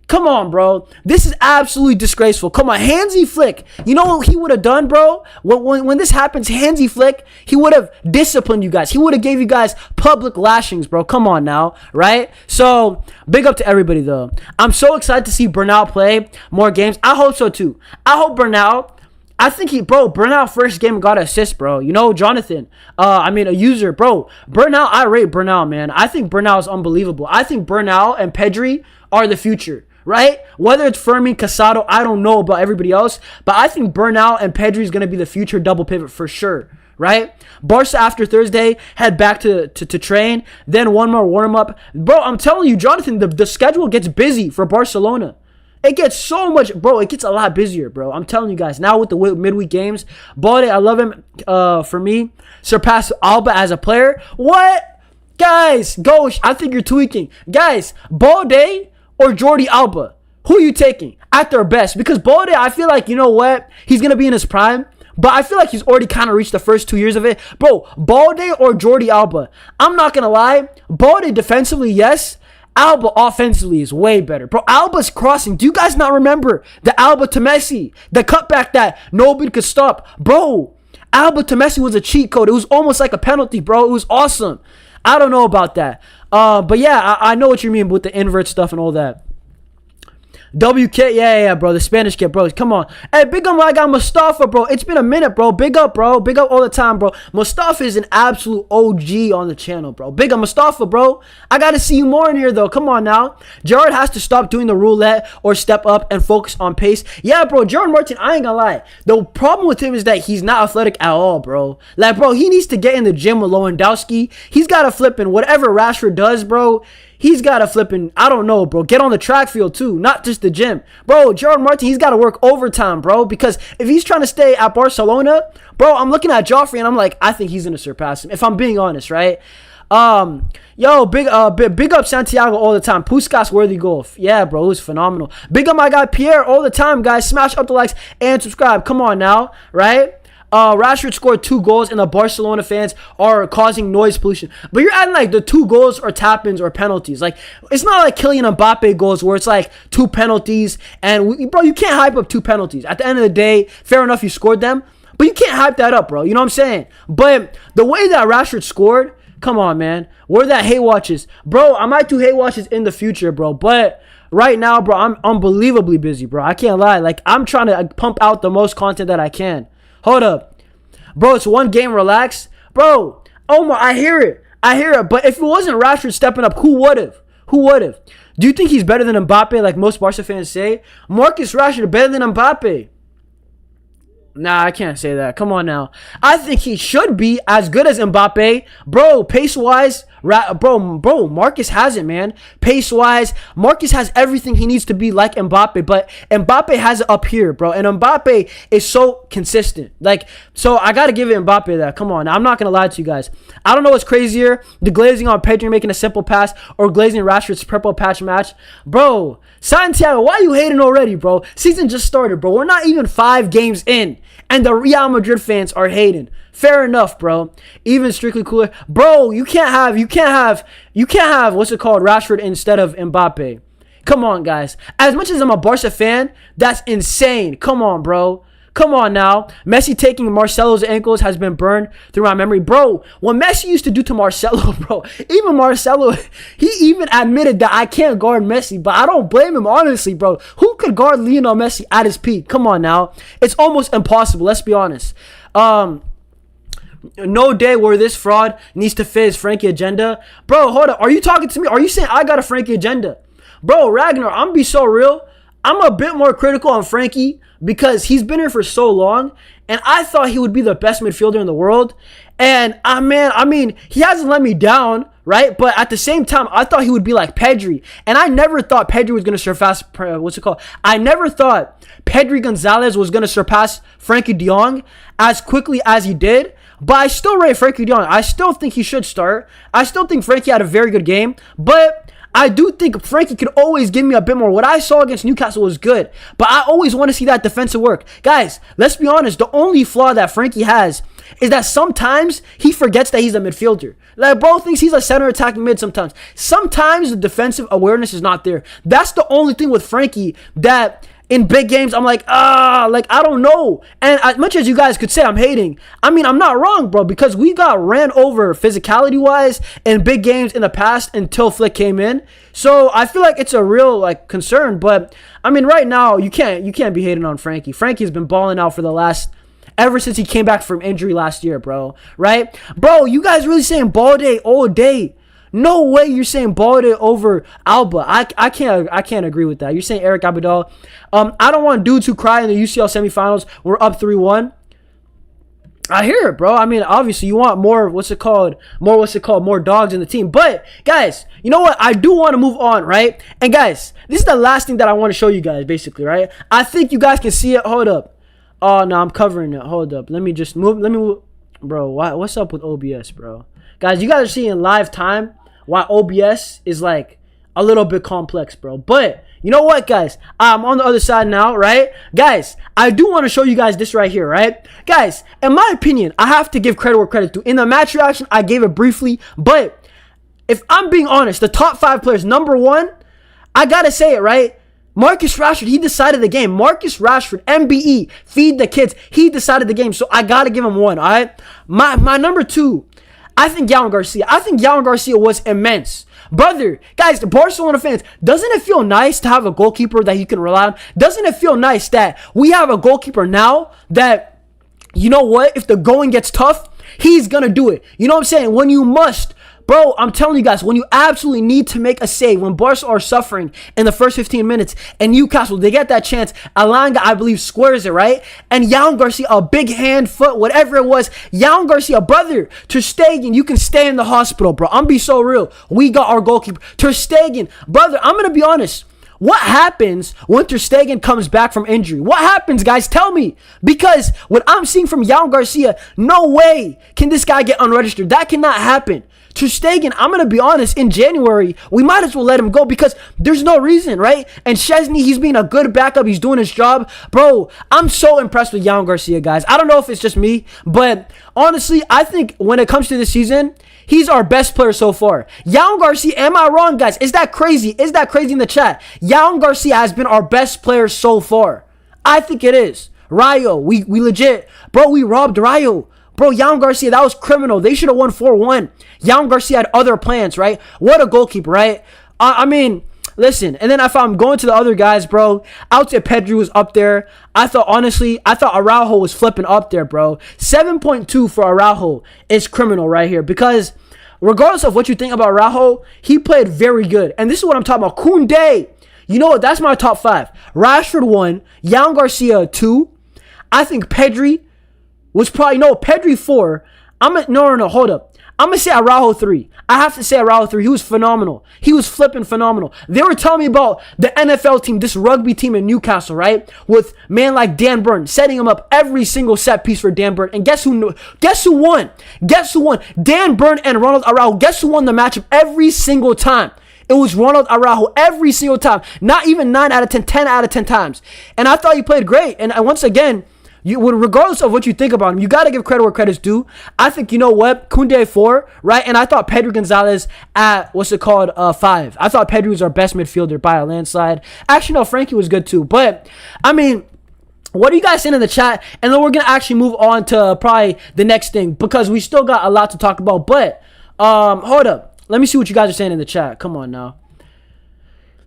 Come on, bro. This is absolutely disgraceful. Come on, Hansi Flick. You know what he would have done, bro? When this happens, Hansi Flick, he would have disciplined you guys. He would have gave you guys public lashings, bro. Come on now, right? So, big up to everybody, though. I'm so excited to see Bernal play more games. I hope so, too. I hope Bernal... I think Bernal first game got an assist, bro. You know, Jonathan. A user, bro. Bernal, I rate Bernal, man. I think Bernal is unbelievable. I think Bernal and Pedri are the future, right? Whether it's Fermin, Casado, I don't know about everybody else, but I think Bernal and Pedri is going to be the future double pivot for sure, right? Barca after Thursday head back to train, then one more warm-up. Bro, I'm telling you, Jonathan, the schedule gets busy for Barcelona. It gets so much, bro. It gets a lot busier, bro. I'm telling you guys. Now with the midweek games, Balde, I love him. For me, surpassed Alba as a player. What? Guys, Gosh, I think you're tweaking. Guys, Balde or Jordi Alba? Who are you taking at their best? Because Balde, I feel like, you know what? He's going to be in his prime. But I feel like he's already kind of reached the first 2 years of it. Bro, Balde or Jordi Alba? I'm not going to lie. Balde defensively, yes. Alba offensively is way better. Bro, Alba's crossing. Do you guys not remember the Alba to Messi? The cutback that nobody could stop. Bro, Alba to Messi was a cheat code. It was almost like a penalty, bro. It was awesome. I don't know about that. But yeah, I know what you mean with the invert stuff and all that. WK, yeah, bro. The Spanish kid, bro. Come on. Hey, big up my guy Mustafa, bro. It's been a minute, bro. Big up, bro. Big up all the time, bro. Mustafa is an absolute OG on the channel, bro. Big up Mustafa, bro. I got to see you more in here, though. Come on now. Gerard has to stop doing the roulette or step up and focus on pace. Yeah, bro. Gerard Martin, I ain't gonna lie. The problem with him is that he's not athletic at all, bro. Like, bro, he needs to get in the gym with Lewandowski. He's got to flip in whatever Rashford does, bro. He's got to flipping, I don't know, bro. Get on the track field, too. Not just the gym. Bro, Gerard Martin, he's got to work overtime, bro. Because if he's trying to stay at Barcelona, bro, I'm looking at Joffrey and I'm like, I think he's going to surpass him. If I'm being honest, right? Big up Santiago all the time. Puskas worthy goal. Yeah, bro, it was phenomenal. Big up my guy Pierre all the time, guys. Smash up the likes and subscribe. Come on now, right? Rashford scored 2 goals and the Barcelona fans are causing noise pollution. But you're adding like the 2 goals or tap-ins or penalties. Like, it's not like Kylian Mbappe goals where it's like 2 penalties. And, bro, you can't hype up 2 penalties. At the end of the day, fair enough, you scored them. But you can't hype that up, bro. You know what I'm saying? But the way that Rashford scored, come on, man. Where that hate watches? Bro, I might do hate watches in the future, bro. But right now, bro, I'm unbelievably busy, bro. I can't lie. Like, I'm trying to pump out the most content that I can. Hold up. Bro, it's one game, relax. Bro, oh my, I hear it. But if it wasn't Rashford stepping up, who would have? Do you think he's better than Mbappe like most Barca fans say? Marcus Rashford better than Mbappe? Nah, I can't say that. Come on now. I think he should be as good as Mbappe. Bro, pace-wise, bro, Marcus has it, man. Pace-wise, Marcus has everything he needs to be like Mbappe, but Mbappe has it up here, bro. And Mbappe is so consistent. Like, so I got to give it Mbappe that. Come on. Now, I'm not going to lie to you guys. I don't know what's crazier, the glazing on Pedri making a simple pass or glazing Rashford's purple patch match. Bro, Santiago, why are you hating already, bro? Season just started, bro. We're not even 5 games in. And the Real Madrid fans are hating. Fair enough, bro. Even strictly cooler. Bro, you can't have, what's it called, Rashford instead of Mbappe. Come on, guys. As much as I'm a Barca fan, that's insane. Come on, bro. Come on now. Messi taking Marcelo's ankles has been burned through my memory. Bro, what Messi used to do to Marcelo, bro. Even Marcelo, he even admitted that I can't guard Messi. But I don't blame him, honestly, bro. Who could guard Lionel Messi at his peak? Come on now. It's almost impossible. Let's be honest. No day where this fraud needs to fit his Frankie agenda. Bro, hold up. Are you talking to me? Are you saying I got a Frankie agenda? Bro, Ragnar, I'm going to be so real. I'm a bit more critical on Frankie because he's been here for so long, and I thought he would be the best midfielder in the world. And, man, he hasn't let me down, right? But at the same time, I thought he would be like Pedri. And I never thought Pedri was going to surpass, I never thought Pedri Gonzalez was going to surpass Frankie de Jong as quickly as he did. But I still rate Frankie de Jong. I still think he should start. I still think Frankie had a very good game. But I do think Frankie could always give me a bit more. What I saw against Newcastle was good, but I always want to see that defensive work. Guys, let's be honest. The only flaw that Frankie has is that sometimes he forgets that he's a midfielder. Like, bro thinks he's a center attacking mid sometimes. Sometimes the defensive awareness is not there. That's the only thing with Frankie that in big games, I'm like, I don't know. And as much as you guys could say I'm hating, I mean, I'm not wrong, bro, because we got ran over physicality-wise in big games in the past until Flick came in. So I feel like it's a real, like, concern. But, I mean, right now, you can't be hating on Frankie. Frankie's been balling out for the last... ever since he came back from injury last year, bro. Right? Bro, you guys really saying Balde all day. No way you're saying Balde over Alba. I can't agree with that. You're saying Eric Abidal. I don't want dudes who cry in the UCL semifinals. We're up 3-1. I hear it, bro. I mean, obviously you want more, more dogs in the team. But guys, you know what? I do want to move on, right? And guys, this is the last thing that I want to show you guys, basically, right? I think you guys can see it. Hold up. Oh no, I'm covering it. Hold up. Let me just move. Bro, what's up with OBS, bro? Guys, you guys are seeing in live time why OBS is like a little bit complex, bro. But you know what, guys? I'm on the other side now, right? Guys, I do want to show you guys this right here, right? Guys, in my opinion, I have to give credit where credit's due. In the match reaction, I gave it briefly. But if I'm being honest, the top 5 players, number 1, I got to say it, right? Marcus Rashford, he decided the game. Marcus Rashford, MBE, feed the kids. He decided the game. So I got to give him 1, all right? My number 2, I think Joan Garcia. I think Joan Garcia was immense. Brother, guys, the Barcelona fans, doesn't it feel nice to have a goalkeeper that you can rely on? Doesn't it feel nice that we have a goalkeeper now that, you know what, if the going gets tough, he's going to do it. You know what I'm saying? When you must. Bro, I'm telling you guys, when you absolutely need to make a save, when Barca are suffering in the first 15 minutes, and Newcastle, they get that chance, Alanga, I believe, squares it, right? And Joan Garcia, a big hand, foot, whatever it was, Joan Garcia, brother, Ter Stegen, you can stay in the hospital, bro. I'm be so real. We got our goalkeeper. Ter Stegen, brother, I'm going to be honest. What happens when Ter Stegen comes back from injury? What happens, guys? Tell me. Because what I'm seeing from Joan Garcia, no way can this guy get unregistered. That cannot happen. Ter Stegen, I'm going to be honest, in January, we might as well let him go because there's no reason, right? And Chesney, he's being a good backup. He's doing his job. Bro, I'm so impressed with Joan Garcia, guys. I don't know if it's just me, but honestly, I think when it comes to this season, he's our best player so far. Joan Garcia, am I wrong, guys? Is that crazy? Is that crazy in the chat? Joan Garcia has been our best player so far. I think it is. Rayo, we legit. Bro, we robbed Rayo. Bro, Joan Garcia, that was criminal. They should have won 4-1. Joan Garcia had other plans, right? What a goalkeeper, right? I mean, listen. And then if I'm going to the other guys, bro, I would say Pedri was up there. I thought Araujo was flipping up there, bro. 7.2 for Araujo is criminal right here because regardless of what you think about Araujo, he played very good. And this is what I'm talking about. Kounde. You know what? That's my top 5. Rashford 1. Joan Garcia 2. I think Pedri was probably, Pedri 4. Hold up. I'm going to say Araujo 3. I have to say Araujo 3. He was phenomenal. He was flipping phenomenal. They were telling me about the NFL team, this rugby team in Newcastle, right? With man like Dan Burn, setting him up every single set piece for Dan Burn. And guess who won? Guess who won? Dan Burn and Ronald Araujo. Guess who won the matchup every single time? It was Ronald Araujo every single time. Not even 9 out of 10, 10 out of 10 times. And I thought he played great. And once again, regardless of what you think about him, you got to give credit where credit's due. I think, you know what? Kounde 4, right? And I thought Pedri Gonzalez at, 5. I thought Pedri was our best midfielder by a landslide. Actually, no, Frankie was good too. But, I mean, what are you guys saying in the chat? And then we're going to actually move on to probably the next thing because we still got a lot to talk about. But, hold up. Let me see what you guys are saying in the chat. Come on now.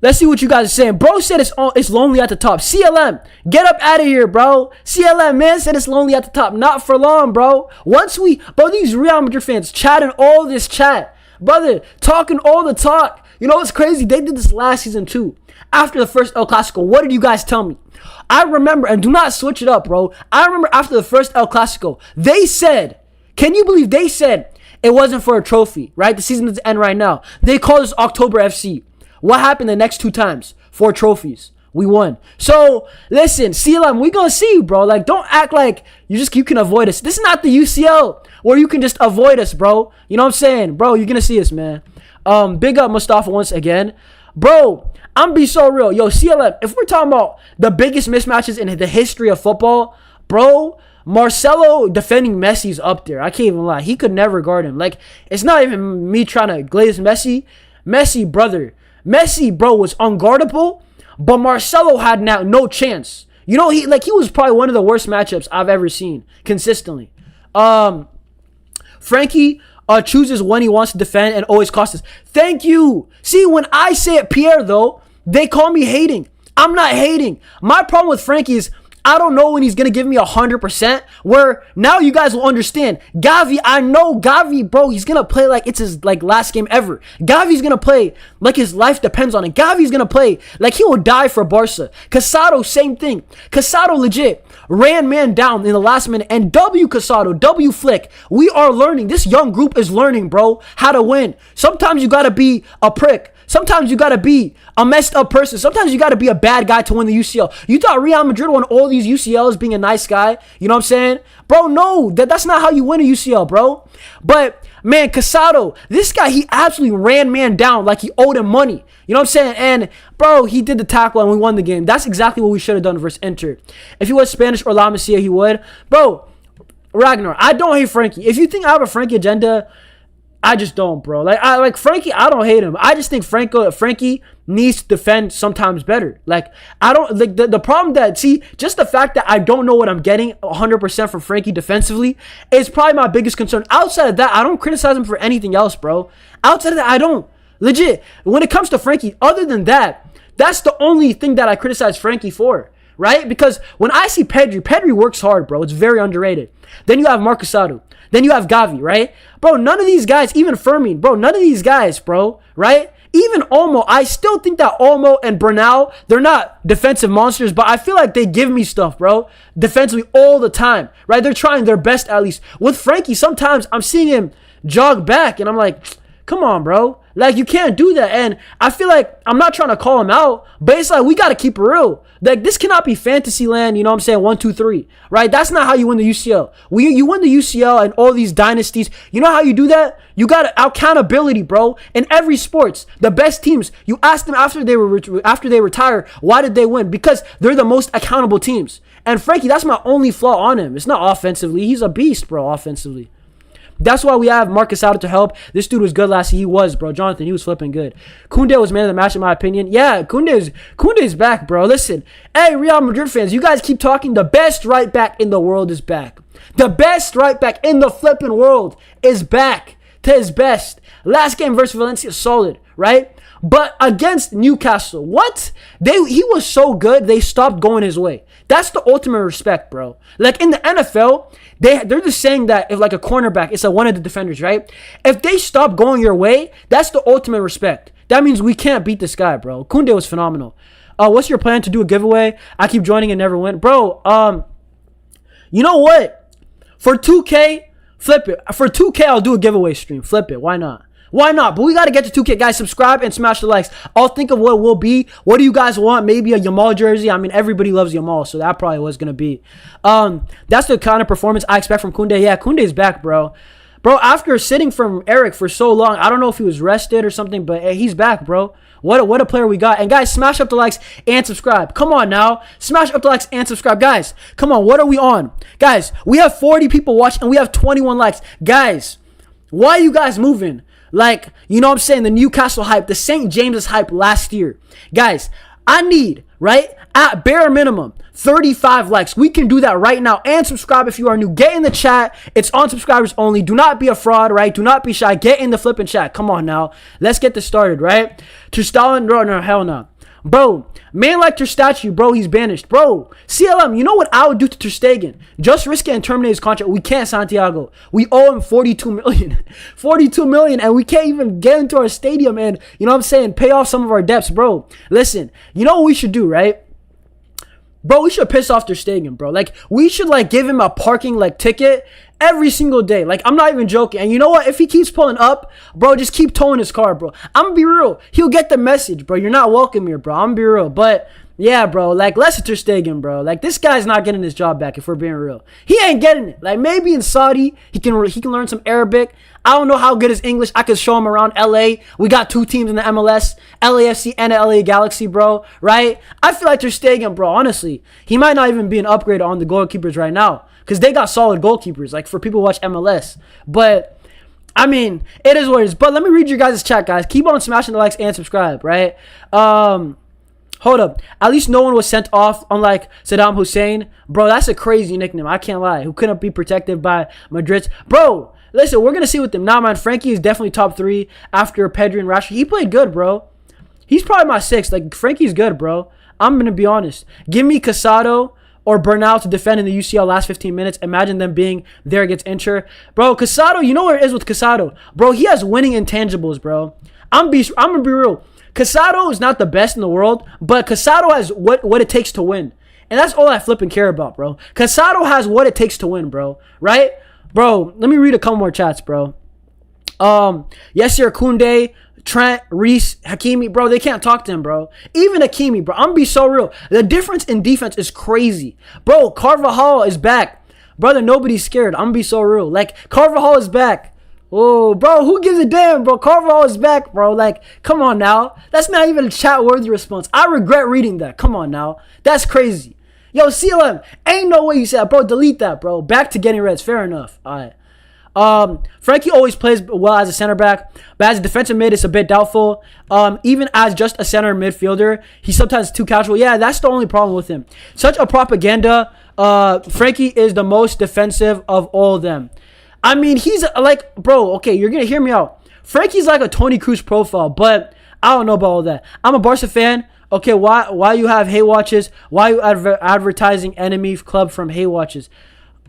Let's see what you guys are saying. Bro said it's lonely at the top. CLM, get up out of here, bro. CLM, man, said it's lonely at the top. Not for long, bro. These Real Madrid fans chatting all this chat. Brother, talking all the talk. You know what's crazy? They did this last season too. After the first El Clasico, what did you guys tell me? I remember, and do not switch it up, bro. I remember after the first El Clasico, they said, can you believe they said it wasn't for a trophy, right? The season doesn't end right now. They called us October FC. What happened the next 2 times? 4 trophies. We won. So, listen, CLM, we gonna see you, bro. Like, don't act like you can avoid us. This is not the UCL where you can just avoid us, bro. You know what I'm saying? Bro, you're gonna see us, man. Big up Mustafa once again. Bro, I'm be so real. Yo, CLM, if we're talking about the biggest mismatches in the history of football, bro, Marcelo defending Messi's up there. I can't even lie. He could never guard him. Like, it's not even me trying to glaze Messi. Messi, bro, was unguardable, but Marcelo had now no chance. You know, he was probably one of the worst matchups I've ever seen consistently. Frankie chooses when he wants to defend and always costs us. Thank you. See, when I say it, Pierre, though, they call me hating. I'm not hating. My problem with Frankie is I don't know when he's going to give me 100%, where now you guys will understand. Gavi, I know Gavi, bro, he's going to play like it's his last game ever. Gavi's going to play like his life depends on it. Gavi's going to play like he will die for Barca. Casado, same thing. Casado legit ran man down in the last minute. And W Casado, W Flick, we are learning. This young group is learning, bro, how to win. Sometimes you got to be a prick. Sometimes you got to be a messed up person. Sometimes you got to be a bad guy to win the UCL. You thought Real Madrid won all these UCLs being a nice guy? You know what I'm saying? Bro, no. That's not how you win a UCL, bro. But, man, Casado, this guy, he absolutely ran man down like he owed him money. You know what I'm saying? And, bro, he did the tackle and we won the game. That's exactly what we should have done versus Inter. If he was Spanish or La Masia, he would. Bro, Ragnar, I don't hate Frankie. If you think I have a Frankie agenda, I just don't, bro. Like Frankie, I don't hate him. I just think Frankie needs to defend sometimes better. Like, I don't like the problem that, see, just the fact that I don't know what I'm getting 100% from Frankie defensively is probably my biggest concern. Outside of that, I don't criticize him for anything else, bro. Outside of that, I don't. Legit. When it comes to Frankie, other than that, that's the only thing that I criticize Frankie for. Right? Because when I see Pedri works hard, bro. It's very underrated. Then you have Marcosado. Then you have Gavi, right? Bro, none of these guys, even Fermin, bro, none of these guys, bro, right? Even Olmo, I still think that Olmo and Bernal, they're not defensive monsters, but I feel like they give me stuff, bro, defensively all the time, right? They're trying their best at least. With Frankie, sometimes I'm seeing him jog back, and I'm like, come on, bro. Like, you can't do that. And I feel like I'm not trying to call him out, but it's like we got to keep it real. Like, this cannot be fantasy land, you know what I'm saying? 1, 2, 3, right? That's not how you win the UCL. You win the UCL and all these dynasties. You know how you do that? You got accountability, bro. In every sports, the best teams, you ask them after they retire, why did they win? Because they're the most accountable teams. And Frankie, that's my only flaw on him. It's not offensively. He's a beast, bro, offensively. That's why we have Marcus out to help. This dude was good last year. He was, bro. Jonathan, he was flipping good. Kounde was man of the match, in my opinion. Yeah, Kounde's back, bro. Listen, hey, Real Madrid fans, you guys keep talking. The best right back in the world is back. The best right back in the flipping world is back to his best. Last game versus Valencia, solid, right? But against Newcastle, what? He was so good, they stopped going his way. That's the ultimate respect, bro. Like, in the NFL, they're just saying that if, like, a cornerback, it's one of the defenders, right? If they stop going your way, that's the ultimate respect. That means we can't beat this guy, bro. Kounde was phenomenal. What's your plan to do a giveaway? I keep joining and never win. Bro, you know what? For 2K, flip it. For 2K, I'll do a giveaway stream. Flip it. Why not? Why not? But we got to get to 2K. Guys, subscribe and smash the likes. I'll think of what it will be. What do you guys want? Maybe a Yamal jersey. I mean, everybody loves Yamal, so that probably was going to be. That's the kind of performance I expect from Kounde. Yeah, Kounde's back, bro. Bro, after sitting from Eric for so long, I don't know if he was rested or something, but hey, he's back, bro. What a player we got. And guys, smash up the likes and subscribe. Come on now. Smash up the likes and subscribe. Guys, come on. What are we on? Guys, we have 40 people watching and we have 21 likes. Guys, why are you guys moving? Like, you know what I'm saying? The Newcastle hype, the St. James's hype last year. Guys, I need, right, at bare minimum, 35 likes. We can do that right now. And subscribe if you are new. Get in the chat. It's on subscribers only. Do not be a fraud, right? Do not be shy. Get in the flipping chat. Come on now. Let's get this started, right? Tristan, no, hell no. Bro, man like Ter Statue, bro, he's banished. Bro, CLM, you know what I would do to Ter Stegen? Just risk it and terminate his contract. We can't, Santiago. We owe him 42 million. 42 million, and we can't even get into our stadium and, you know what I'm saying, pay off some of our debts, bro. Listen, you know what we should do, right? Bro, we should piss off Ter Stegen, bro. Like, we should, like, give him a parking, like, ticket every single day. Like, I'm not even joking. And you know what? If he keeps pulling up, bro, just keep towing his car, bro. I'm gonna be real. He'll get the message, bro. You're not welcome here, bro. I'm gonna be real. But, Yeah, bro. Like, Leicester Ter Stegen, bro. Like, this guy's not getting his job back, if we're being real. He ain't getting it. Like, maybe in Saudi, he can learn some Arabic. I don't know how good his English. I could show him around LA. We got 2 teams in the MLS, LAFC and LA Galaxy, bro. Right? I feel like Ter Stegen, bro, honestly, he might not even be an upgrade on the goalkeepers right now. Because they got solid goalkeepers, like, for people who watch MLS. But, I mean, it is what it is. But let me read your guys' chat, guys. Keep on smashing the likes and subscribe, right? Hold up. At least no one was sent off, unlike Saddam Hussein. Bro, that's a crazy nickname. I can't lie. Who couldn't be protected by Madrid. Bro, listen, we're going to see with them. Nah, man, Frankie is definitely top 3 after Pedri and Rashford. He played good, bro. He's probably my 6th. Like, Frankie's good, bro. I'm going to be honest. Give me Casado or Bernal to defend in the UCL last 15 minutes. Imagine them being there against Inter. Bro, Casado, you know where it is with Casado. Bro, he has winning intangibles, bro. I'm going to be real. Casado is not the best in the world, but Casado has what it takes to win. And that's all I flip and care about, bro. Casado has what it takes to win, bro. Right? Bro, let me read a couple more chats, bro. Yes, sir, Kounde, Trent, Reese, Hakimi, bro, they can't talk to him, bro. Even Hakimi, bro. I'm gonna be so real. The difference in defense is crazy. Bro, Carvajal is back. Brother, nobody's scared. I'm gonna be so real. Like, Carvajal is back. Oh, bro, who gives a damn, bro? Carvajal is back, bro. Like, come on now. That's not even a chat-worthy response. I regret reading that. Come on now. That's crazy. Yo, CLM, ain't no way you said that. Bro, delete that, bro. Back to getting reds. Fair enough. All right. Frankie always plays well as a center back, but as a defensive mid, it's a bit doubtful. Even as just a center midfielder, he's sometimes too casual. Yeah, that's the only problem with him. Such a propaganda. Frankie is the most defensive of all of them. I mean, he's like, bro, okay, you're going to hear me out. Frankie's like a Tony Cruz profile, but I don't know about all that. I'm a Barca fan. Okay, why you have hate watches? Why you advertising enemy club from hate watches?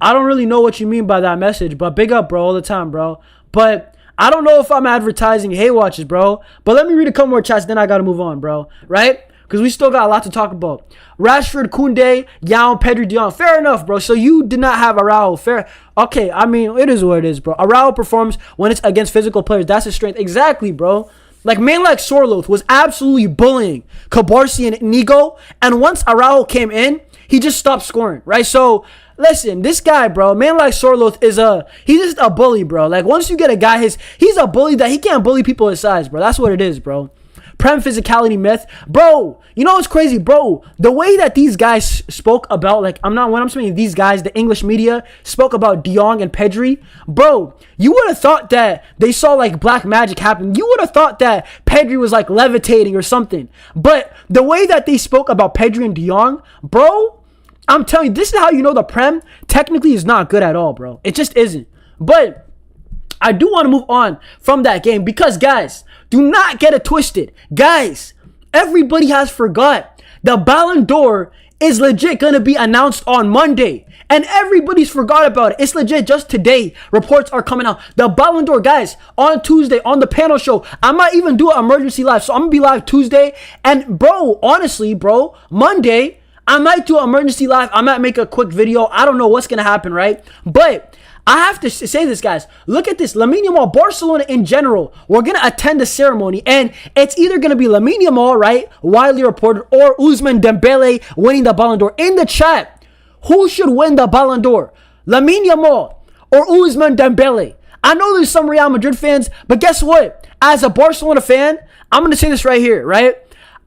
I don't really know what you mean by that message, but big up, bro, all the time, bro. But I don't know if I'm advertising hate watches, bro. But let me read a couple more chats, then I got to move on, bro. Right? Because we still got a lot to talk about. Rashford, Kounde, Yamal, Pedri, De Jong. Fair enough, bro. So you did not have Araujo. Fair. Okay, I mean, it is what it is, bro. Araujo performs when it's against physical players. That's his strength. Exactly, bro. Like, man like Sorloth was absolutely bullying Cubarsi and Nigo. And once Araujo came in, he just stopped scoring, right? So, listen, this guy, bro, man like Sorloth he's just a bully, bro. Like, once you get a guy he's a bully that he can't bully people his size, bro. That's what it is, bro. Prem physicality myth. Bro, you know what's crazy, bro? The way that these guys spoke about, like, when I'm saying these guys, the English media spoke about De Jong and Pedri, bro, you would have thought that they saw, like, black magic happen. You would have thought that Pedri was, like, levitating or something. But the way that they spoke about Pedri and De Jong, bro, I'm telling you, this is how you know the Prem technically is not good at all, bro. It just isn't. But I do want to move on from that game because, guys, do not get it twisted. Guys, everybody has forgot the Ballon d'Or is legit going to be announced on Monday. And everybody's forgot about it. It's legit just today. Reports are coming out. The Ballon d'Or, guys, on Tuesday, on the panel show, I might even do an emergency live. So I'm going to be live Tuesday. And, bro, honestly, bro, Monday, I might do an emergency live. I might make a quick video. I don't know what's going to happen, right? But I have to say this, guys. Look at this. Lamine Yamal, Barcelona in general, we're going to attend the ceremony. And it's either going to be Lamine Yamal, right, widely reported, or Ousmane Dembele winning the Ballon d'Or. In the chat, who should win the Ballon d'Or? Lamine Yamal or Ousmane Dembele? I know there's some Real Madrid fans, but guess what? As a Barcelona fan, I'm going to say this right here, right?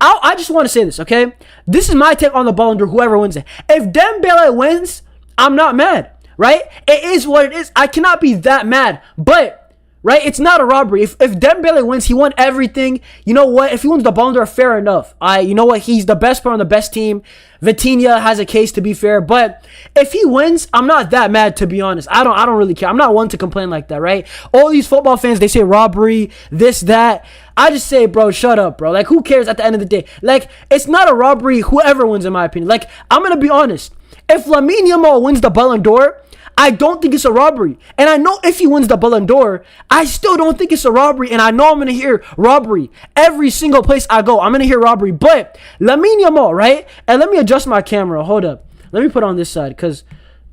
I just want to say this, okay? This is my take on the Ballon d'Or, whoever wins it. If Dembele wins, I'm not mad. Right? It is what it is. I cannot be that mad. But, right, it's not a robbery. If Dembele wins, he won everything. You know what? If he wins the Ballon d'Or, fair enough. You know what? He's the best player on the best team. Vitinha has a case to be fair. But if he wins, I'm not that mad, to be honest. I don't really care. I'm not one to complain like that, right? All these football fans, they say robbery, this, that. I just say, bro, shut up, bro. Like, who cares at the end of the day? Like, it's not a robbery, whoever wins, in my opinion. Like, I'm going to be honest. If Lamine Yamal wins the Ballon d'Or, I don't think it's a robbery. And I know if he wins the Ballon d'Or, I still don't think it's a robbery. And I know I'm going to hear robbery. Every single place I go, I'm going to hear robbery. But Lamine Yamal, right? And let me adjust my camera. Hold up. Let me put on this side because,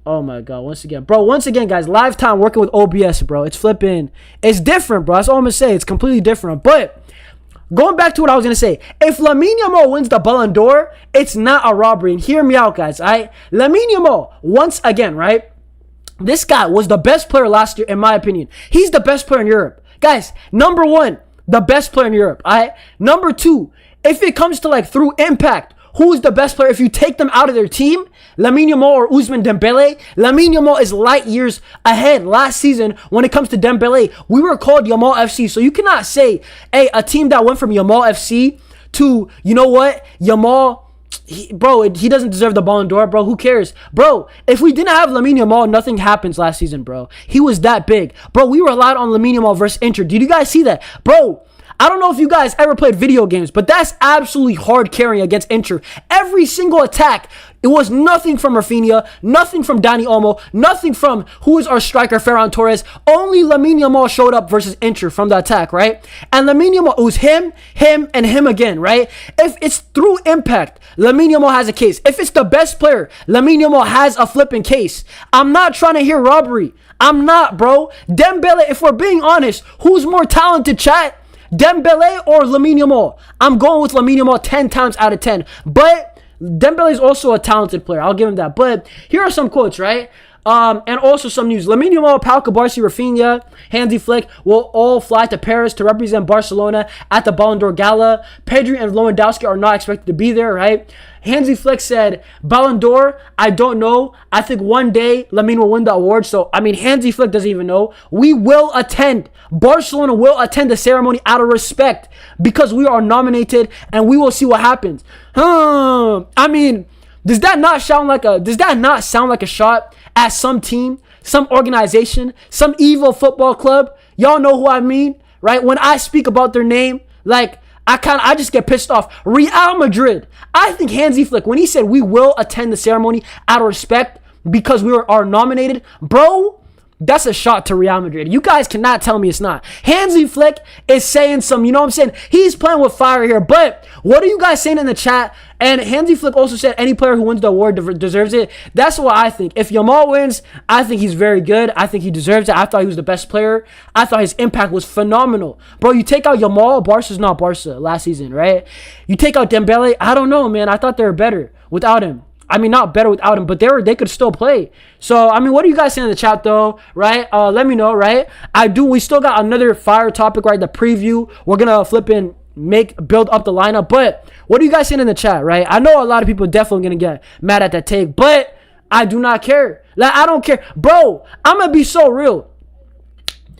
oh my God, once again, guys, live time working with OBS, bro. It's flipping. It's different, bro. That's all I'm going to say. It's completely different. But going back to what I was going to say, if Lamine Yamal wins the Ballon d'Or, it's not a robbery. And hear me out, guys. Lamine Yamal, once again, right? This guy was the best player last year, in my opinion. He's the best player in Europe. Guys, number one, the best player in Europe. Number two, if it comes to like through impact, who is the best player? If you take them out of their team, Lamine Yamal or Ousmane Dembele, Lamine Yamal is light years ahead. Last season, when it comes to Dembele, we were called Yamal FC. So you cannot say, hey, a team that went from Yamal FC to, you know what, Yamal, he doesn't deserve the Ballon d'Or, bro. Who cares? Bro, if we didn't have Lamine Yamal, nothing happens last season, bro. He was that big. Bro, we relied on Lamine Yamal versus Inter. Did you guys see that? Bro, I don't know if you guys ever played video games, but that's absolutely hard carrying against Inter. Every single attack, it was nothing from Raphinha, nothing from Dani Olmo, nothing from who is our striker, Ferran Torres. Only Lamine Yamal showed up versus Inter from the attack, right? And Lamine Yamal, it was him, and him again, right? If it's through impact, Lamine Yamal has a case. If it's the best player, Lamine Yamal has a flipping case. I'm not trying to hear robbery. I'm not, bro. Dembele, if we're being honest, who's more talented, chat? Dembele or Lamine Yamal? I'm going with Lamine Yamal 10 times out of 10. But Dembele is also a talented player. I'll give him that. But here are some quotes, right? And also some news. Lamine Yamal, Cubarsi, Raphinha, Hansi Flick will all fly to Paris to represent Barcelona at the Ballon d'Or Gala. Pedri and Lewandowski are not expected to be there, right? Hansi Flick said, Ballon d'Or, I don't know. I think one day Lamine will win the award. So, Hansi Flick doesn't even know. We will attend. Barcelona will attend the ceremony out of respect because we are nominated and we will see what happens. Does that not sound like a shot at some team, some organization, some evil football club? Y'all know who I mean, right? When I speak about their name, I just get pissed off. Real Madrid. I think Hansi Flick, when he said we will attend the ceremony out of respect because we are nominated, bro, that's a shot to Real Madrid. You guys cannot tell me it's not. Hansi Flick is saying some, you know what I'm saying? He's playing with fire here. But what are you guys saying in the chat? And Hansi Flick also said any player who wins the award deserves it. That's what I think. If Yamal wins, I think he's very good. I think he deserves it. I thought he was the best player. I thought his impact was phenomenal. Bro, you take out Yamal, Barca's not Barca last season, right? You take out Dembele, I don't know, man. I thought they were better without him. Not better without him, but they could still play. So, what do you guys say in the chat, though, right? Let me know, right? We still got another fire topic, right? The preview. We're going to build up the lineup. But what are you guys saying in the chat, right? I know a lot of people are definitely going to get mad at that take, but I do not care. I don't care. Bro, I'm going to be so real.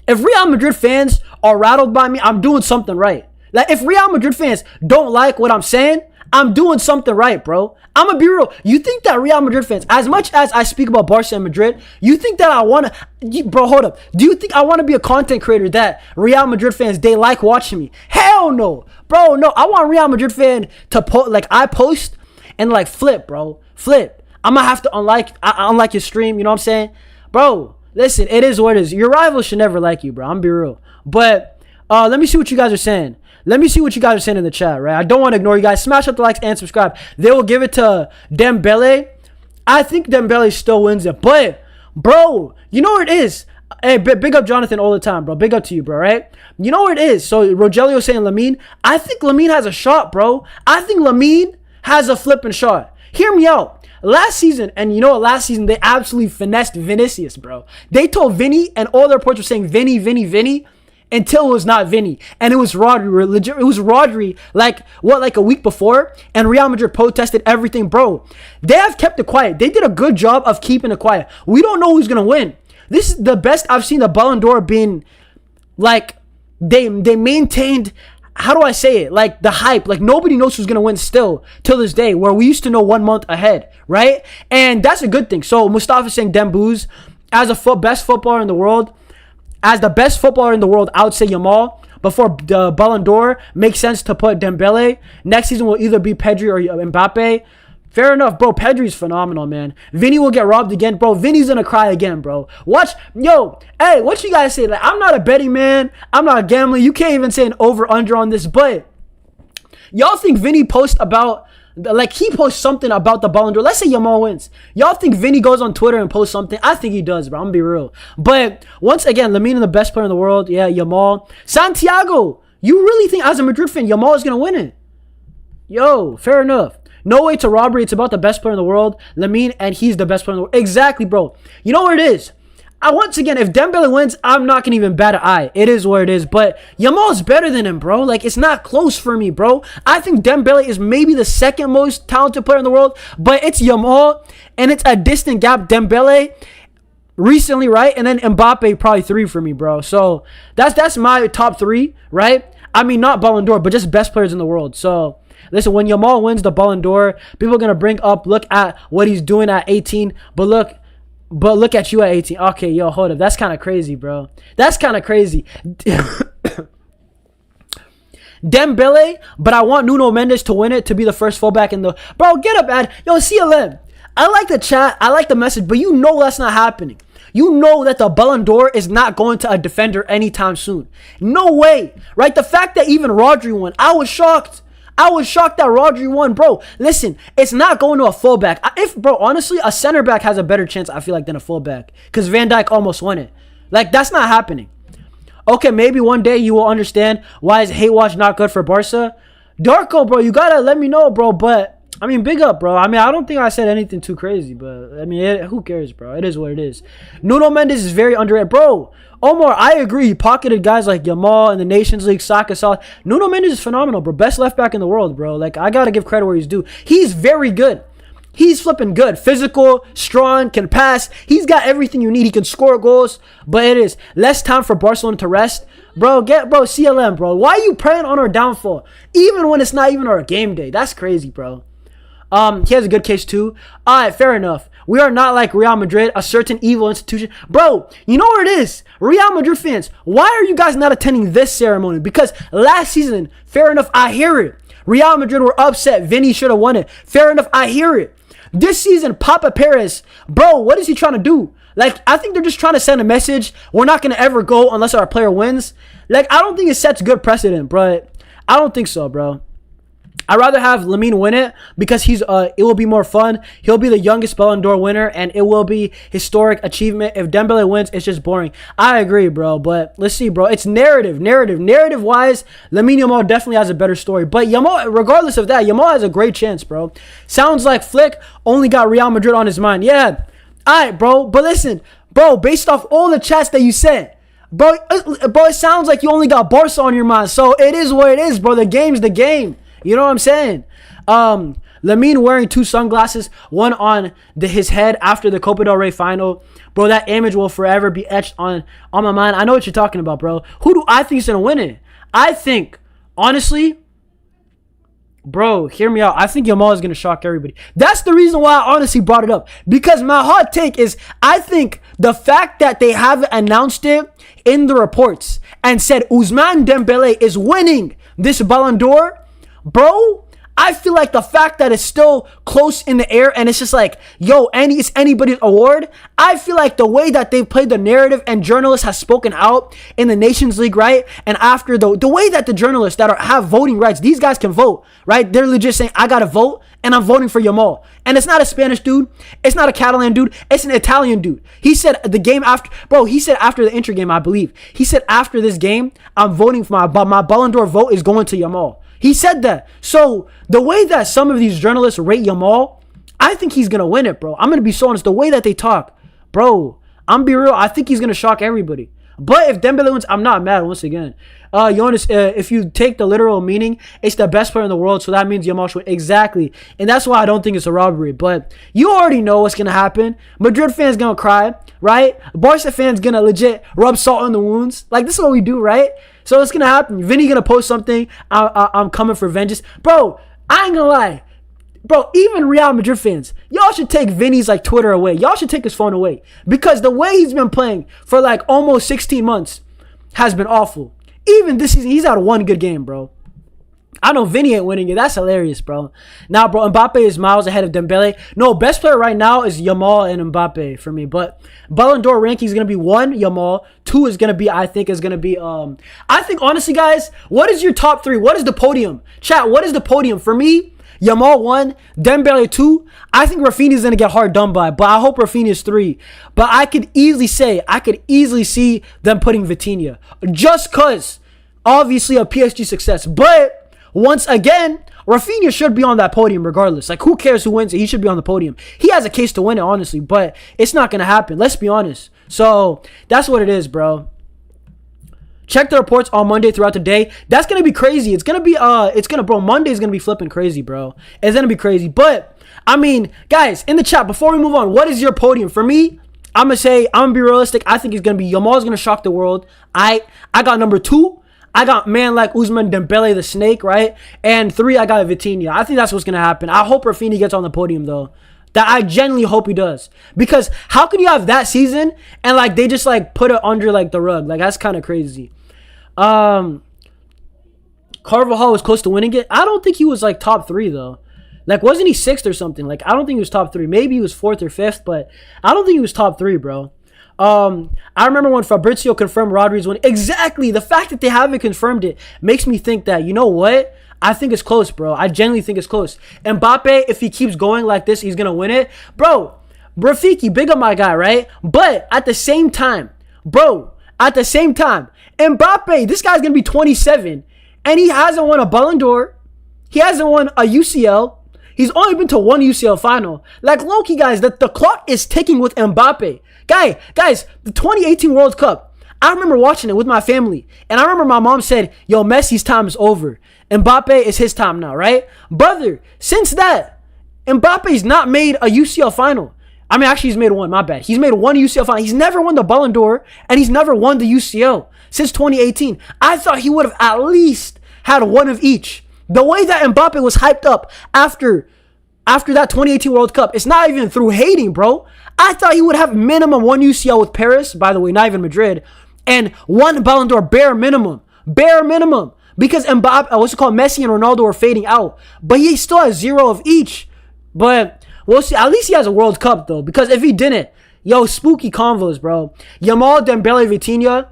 If Real Madrid fans are rattled by me, I'm doing something right. If Real Madrid fans don't like what I'm saying, I'm doing something right, bro. I'm going to be real. You think that Real Madrid fans, as much as I speak about Barca and Madrid, you think that I want to... Bro, hold up. Do you think I want to be a content creator that Real Madrid fans, they like watching me? Hell no. Bro, no. I want Real Madrid fan to post... I post and, flip, bro. Flip. I'm going to have to unlike your stream, you know what I'm saying? Bro, listen, it is what it is. Your rivals should never like you, bro. I'm going to be real. But let me see what you guys are saying. Let me see what you guys are saying in the chat, right? I don't want to ignore you guys. Smash up the likes and subscribe. They will give it to Dembele. I think Dembele still wins it. But, bro, you know what it is? Hey, big up Jonathan all the time, bro. Big up to you, bro, right? You know what it is? So, Rogelio saying Lamine. I think Lamine has a shot, bro. I think Lamine has a flipping shot. Hear me out. Last season, and you know what? Last season, they absolutely finessed Vinicius, bro. They told Vinny, and all their reports were saying Vinny, until it was not Vinny. And it was Rodri. It was Rodri like a week before. And Real Madrid protested everything. Bro, they have kept it quiet. They did a good job of keeping it quiet. We don't know who's going to win. This is the best I've seen the Ballon d'Or being, they maintained, how do I say it? The hype. Nobody knows who's going to win still till this day, where we used to know 1 month ahead, right? And that's a good thing. So Mustafa saying Dembouz, as a best footballer in the world, as the best footballer in the world, I would say Yamal. But for the Ballon d'Or, makes sense to put Dembele. Next season will either be Pedri or Mbappe. Fair enough, bro. Pedri's phenomenal, man. Vinny will get robbed again, bro. Vinny's gonna cry again, bro. What you guys say? I'm not a betting man. I'm not gambling. You can't even say an over-under on this, but y'all think Vinny posts about... he posts something about the Ballon d'Or. Let's say Yamal wins. Y'all think Vinny goes on Twitter and posts something? I think he does, bro. I'm gonna be real. But once again, Lamine is the best player in the world. Yeah, Yamal. Santiago. You really think as a Madrid fan, Yamal is going to win it? Yo, fair enough. No way to robbery. It's about the best player in the world, Lamine, and he's the best player in the world. Exactly, bro. You know what it is? Once again, if Dembele wins, I'm not going to even bat an eye. It is what it is. But Yamal's better than him, bro. Like, it's not close for me, bro. I think Dembele is maybe the second most talented player in the world, but it's Yamal, and it's a distant gap. Dembele recently, right? And then Mbappe probably 3 for me, bro. So that's my top 3, right? I mean, not Ballon d'Or, but just best players in the world. So listen, when Yamal wins the Ballon d'Or, people are going to bring up, look at what he's doing at 18, but look at you at 18. Okay, yo, hold up. That's kind of crazy, bro. That's kind of crazy. Dembele, but I want Nuno Mendes to win it, to be the first fullback in the... Bro, get up, Ad. Yo, CLM. I like the chat. I like the message, but you know that's not happening. You know that the Ballon d'Or is not going to a defender anytime soon. No way, right? The fact that even Rodri won, I was shocked. I was shocked that Rodri won, bro. Listen, it's not going to a fullback. Bro, honestly, a center back has a better chance, I feel like, than a fullback, because Van Dijk almost won it. Like, that's not happening. Okay, maybe one day you will understand why is hate watch not good for Barca. Darko, bro, you gotta let me know, bro. But I mean, big up, bro. I mean, I don't think I said anything too crazy, but I mean, who cares, bro? It is what it is. Nuno Mendes is very underrated, bro. Omar, I agree. He pocketed guys like Yamal in the Nations League, Saka, Salah. Nuno Mendes is phenomenal, bro. Best left back in the world, bro. Like, I gotta give credit where he's due. He's very good. He's flipping good. Physical, strong, can pass. He's got everything you need. He can score goals, but it is less time for Barcelona to rest. Bro, CLM, bro. Why are you preying on our downfall? Even when it's not even our game day. That's crazy, bro. He has a good case too. Alright, fair enough. We are not like Real Madrid, a certain evil institution. Bro, you know what it is? Real Madrid fans, why are you guys not attending this ceremony? Because last season, fair enough, I hear it. Real Madrid were upset. Vinny should have won it. Fair enough, I hear it. This season, Papa Perez, bro, what is he trying to do? Like, I think they're just trying to send a message. We're not going to ever go unless our player wins. Like, I don't think it sets good precedent, but I don't think so, bro. I'd rather have Lamine win it because it will be more fun. He'll be the youngest Ballon d'Or winner, and it will be historic achievement. If Dembele wins, it's just boring. I agree, bro, but let's see, bro. It's narrative-wise, Lamine Yamal definitely has a better story. But Yamal, regardless of that, Yamal has a great chance, bro. Sounds like Flick only got Real Madrid on his mind. Yeah, all right, bro. But listen, bro, based off all the chats that you said, bro, it sounds like you only got Barca on your mind. So it is what it is, bro. The game's the game. You know what I'm saying? Lamine wearing 2 sunglasses, one on his head after the Copa del Rey final. Bro, that image will forever be etched on my mind. I know what you're talking about, bro. Who do I think is going to win it? I think, honestly, bro, hear me out. I think Yamal is going to shock everybody. That's the reason why I honestly brought it up. Because my hot take is, I think the fact that they haven't announced it in the reports and said Ousmane Dembele is winning this Ballon d'Or, bro, I feel like the fact that it's still close in the air and it's just like, yo, it's anybody's award. I feel like the way that they played the narrative and journalists have spoken out in the Nations League, right? And after the way that the journalists that have voting rights, these guys can vote, right? They're legit saying, I got to vote and I'm voting for Yamal. And it's not a Spanish dude. It's not a Catalan dude. It's an Italian dude. He said the game after, bro, he said after the Inter game, I believe. He said after this game, I'm voting for my Ballon d'Or vote is going to Yamal. He said that. So the way that some of these journalists rate Yamal, I think he's going to win it, bro. I'm going to be so honest. The way that they talk, bro, I'm be real. I think he's going to shock everybody. But if Dembele wins, I'm not mad once again. Jonas, if you take the literal meaning, it's the best player in the world. So that means Yamal should win. Exactly. And that's why I don't think it's a robbery. But you already know what's going to happen. Madrid fans going to cry, right? Barca fans going to legit rub salt on the wounds. Like, this is what we do, right? So it's going to happen. Vinny going to post something. I'm coming for vengeance. Bro, I ain't going to lie. Bro, even Real Madrid fans, y'all should take Vinny's like Twitter away. Y'all should take his phone away. Because the way he's been playing for like almost 16 months has been awful. Even this season, he's had one good game, bro. I know Vinny ain't winning it. That's hilarious, bro. Now, bro, Mbappe is miles ahead of Dembele. No, best player right now is Yamal and Mbappe for me. But Ballon d'Or ranking is going to be 1, Yamal. 2 is going to be, I think, honestly, guys, what is your top 3? What is the podium? Chat, what is the podium? For me, Yamal 1, Dembele 2. I think Raphinha is going to get hard done by, but I hope Raphinha is 3. But I could easily see them putting Vitinha. Just because obviously a PSG success. But once again, Raphinha should be on that podium regardless. Like, who cares who wins it? He should be on the podium. He has a case to win it, honestly, but it's not going to happen. Let's be honest. So that's what it is, bro. Check the reports on Monday throughout the day. That's going to be crazy. Bro, Monday's going to be flipping crazy, bro. It's going to be crazy. But, I mean, guys, in the chat, before we move on, what is your podium? For me, I'm going to be realistic. I think it's going to be Yamal's going to shock the world. I got number 2. I got man like Ousmane Dembele, the snake, right? And 3, I got Vitinha. I think that's what's going to happen. I hope Raphinha gets on the podium, though. That I genuinely hope he does. Because how can you have that season and, like, they just, like, put it under, like, the rug? Like, that's kind of crazy. Carvajal was close to winning it. I don't think he was, like, top 3, though. Like, wasn't he 6th or something? Like, I don't think he was top 3. Maybe he was 4th or 5th, but I don't think he was top 3, bro. I remember when Fabrizio confirmed Rodri's win. Exactly. The fact that they haven't confirmed it makes me think that, you know what? I think it's close, bro. I genuinely think it's close. Mbappe, if he keeps going like this, he's going to win it. Bro, Rafiki, big up my guy, right? But at the same time, Mbappe, this guy's going to be 27, and he hasn't won a Ballon d'Or. He hasn't won a UCL. He's only been to 1 UCL final. Like, low-key, guys, the clock is ticking with Mbappe. Guys, the 2018 World Cup, I remember watching it with my family. And I remember my mom said, yo, Messi's time is over. Mbappe is his time now, right? Brother, since that, Mbappe's not made a UCL final. I mean, actually, he's made 1, my bad. He's made 1 UCL final. He's never won the Ballon d'Or, and he's never won the UCL since 2018. I thought he would have at least had 1 of each. The way that Mbappe was hyped up after that 2018 World Cup, it's not even through hating, bro. I thought he would have minimum 1 UCL with Paris, by the way, not even Madrid, and 1 Ballon d'Or, bare minimum. Because Mbappe, Messi and Ronaldo are fading out. But he still has 0 of each. But we'll see. At least he has a World Cup, though. Because if he didn't, yo, spooky convos, bro. Yamal, Dembele, Vitinha.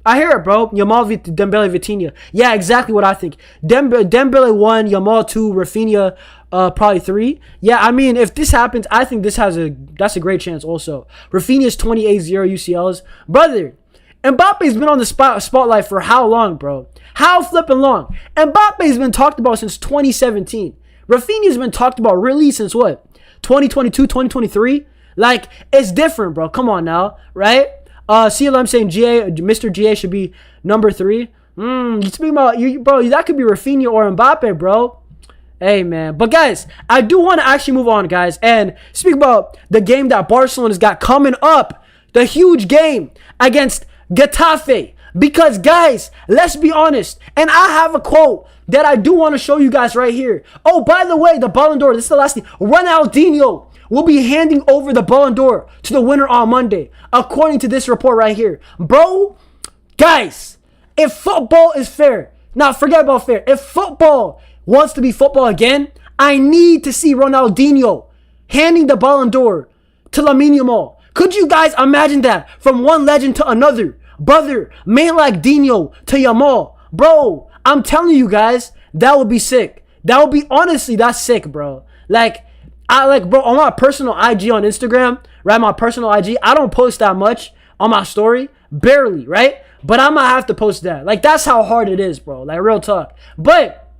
I hear it, bro. Yamal, Dembele, Vitinha. Yeah, exactly what I think. Dembele 1, Yamal 2, Raphinha probably 3. Yeah, I mean, if this happens, I think that's a great chance also. Raphinha's 28, 0 UCLs. Brother, Mbappe's been on the spotlight for how long, bro? How flipping long? Mbappe's been talked about since 2017. Raphinha's been talked about really since what? 2022, 2023? Like, it's different, bro. Come on now, right? CLM saying Mr. GA should be number 3. You speaking about bro? That could be Raphinha or Mbappe, bro. Hey, man. But guys, I do want to actually move on, guys, and speak about the game that Barcelona's got coming up. The huge game against Getafe. Because, guys, let's be honest. And I have a quote that I do want to show you guys right here. Oh, by the way, the Ballon d'Or, this is the last thing. Ronaldinho will be handing over the Ballon d'Or to the winner on Monday, according to this report right here. Bro, guys, if football is fair, now forget about fair. If football wants to be football again, I need to see Ronaldinho handing the Ballon d'Or to Lamine Yamal. Could you guys imagine that? From one legend to another. Brother, man like Dino to Yamal. Bro, I'm telling you guys, that would be sick. That would be, honestly, that's sick, bro. Bro, on my personal IG on Instagram, right? My personal IG, I don't post that much on my story. Barely, right? But I'm gonna have to post that. Like, that's how hard it is, bro. Like, real talk. But,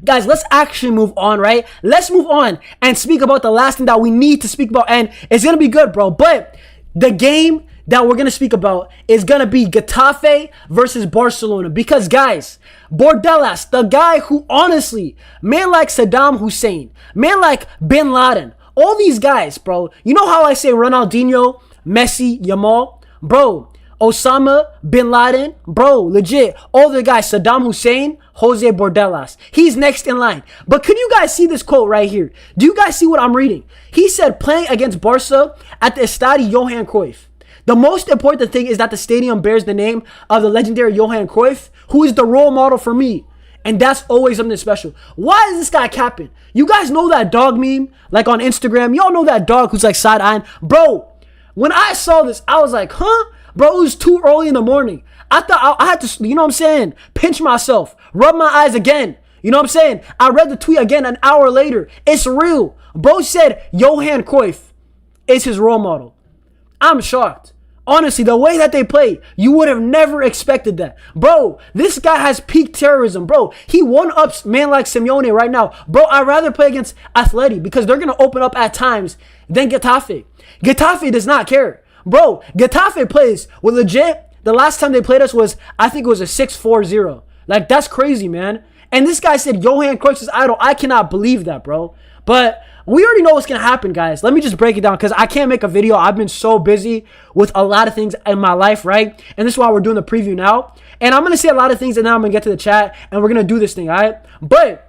guys, let's actually move on, right? Let's move on and speak about the last thing that we need to speak about. And it's gonna be good, bro. But the game that we're going to speak about is going to be Getafe versus Barcelona. Because, guys, Bordellas, the guy who, honestly, man like Saddam Hussein, man like Bin Laden, all these guys, bro. You know how I say Ronaldinho, Messi, Yamal? Bro, Osama, Bin Laden, bro, legit. All the guys, Saddam Hussein, Jose Bordellas. He's next in line. But can you guys see this quote right here? Do you guys see what I'm reading? He said, playing against Barca at the Estadio Johan Cruyff. The most important thing is that the stadium bears the name of the legendary Johan Cruyff, who is the role model for me. And that's always something special. Why is this guy capping? You guys know that dog meme? Like on Instagram? Y'all know that dog who's like side-eyeing? Bro, when I saw this, I was like, huh? Bro, it was too early in the morning. I thought I had to, you know what I'm saying? Pinch myself. Rub my eyes again. You know what I'm saying? I read the tweet again an hour later. It's real. Bro said Johan Cruyff is his role model. I'm shocked. Honestly, the way that they play, you would have never expected that. Bro, this guy has peak terrorism, bro. He one-ups man like Simeone right now. Bro, I'd rather play against Atleti because they're going to open up at times than Getafe. Getafe does not care. Bro, Getafe plays with legit, the last time they played us was, I think it was a 6-4-0. Like, that's crazy, man. And this guy said Johan Cruyff is idol. I cannot believe that, bro. But we already know what's going to happen, guys. Let me just break it down because I can't make a video. I've been so busy with a lot of things in my life, right? And this is why we're doing the preview now. And I'm going to say a lot of things and then I'm going to get to the chat and we're going to do this thing, all right?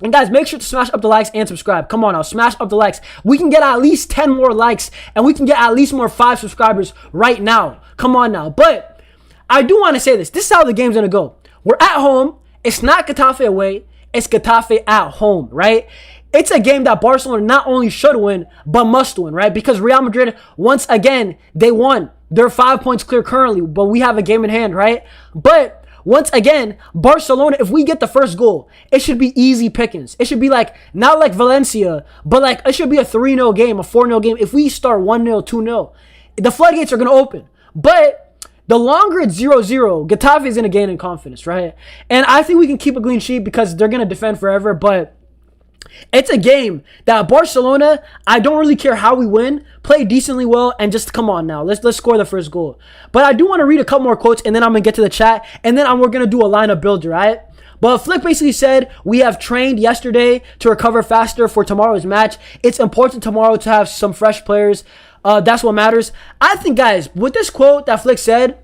And guys, make sure to smash up the likes and subscribe. Come on now, smash up the likes. We can get at least 10 more likes and we can get at least more 5 subscribers right now. Come on now. But I do want to say this. This is how the game's going to go. We're at home. It's not Getafe away. It's Getafe at home, right? It's a game that Barcelona not only should win, but must win, right? Because Real Madrid, once again, they won. They're 5 points clear currently, but we have a game in hand, right? But once again, Barcelona, if we get the first goal, it should be easy pickings. It should be like, not like Valencia, but like it should be a 3-0 game, a 4-0 game. If we start 1-0, 2-0, the floodgates are going to open. But the longer it's 0-0, Getafe is going to gain in confidence, right? And I think we can keep a clean sheet because they're going to defend forever, but it's a game that Barcelona, I don't really care how we win, play decently well, and just come on now. Let's score the first goal. But I do want to read a couple more quotes, and then I'm going to get to the chat, and then we're going to do a lineup builder, right? But Flick basically said, we have trained yesterday to recover faster for tomorrow's match. It's important tomorrow to have some fresh players. That's what matters. I think, guys, with this quote that Flick said,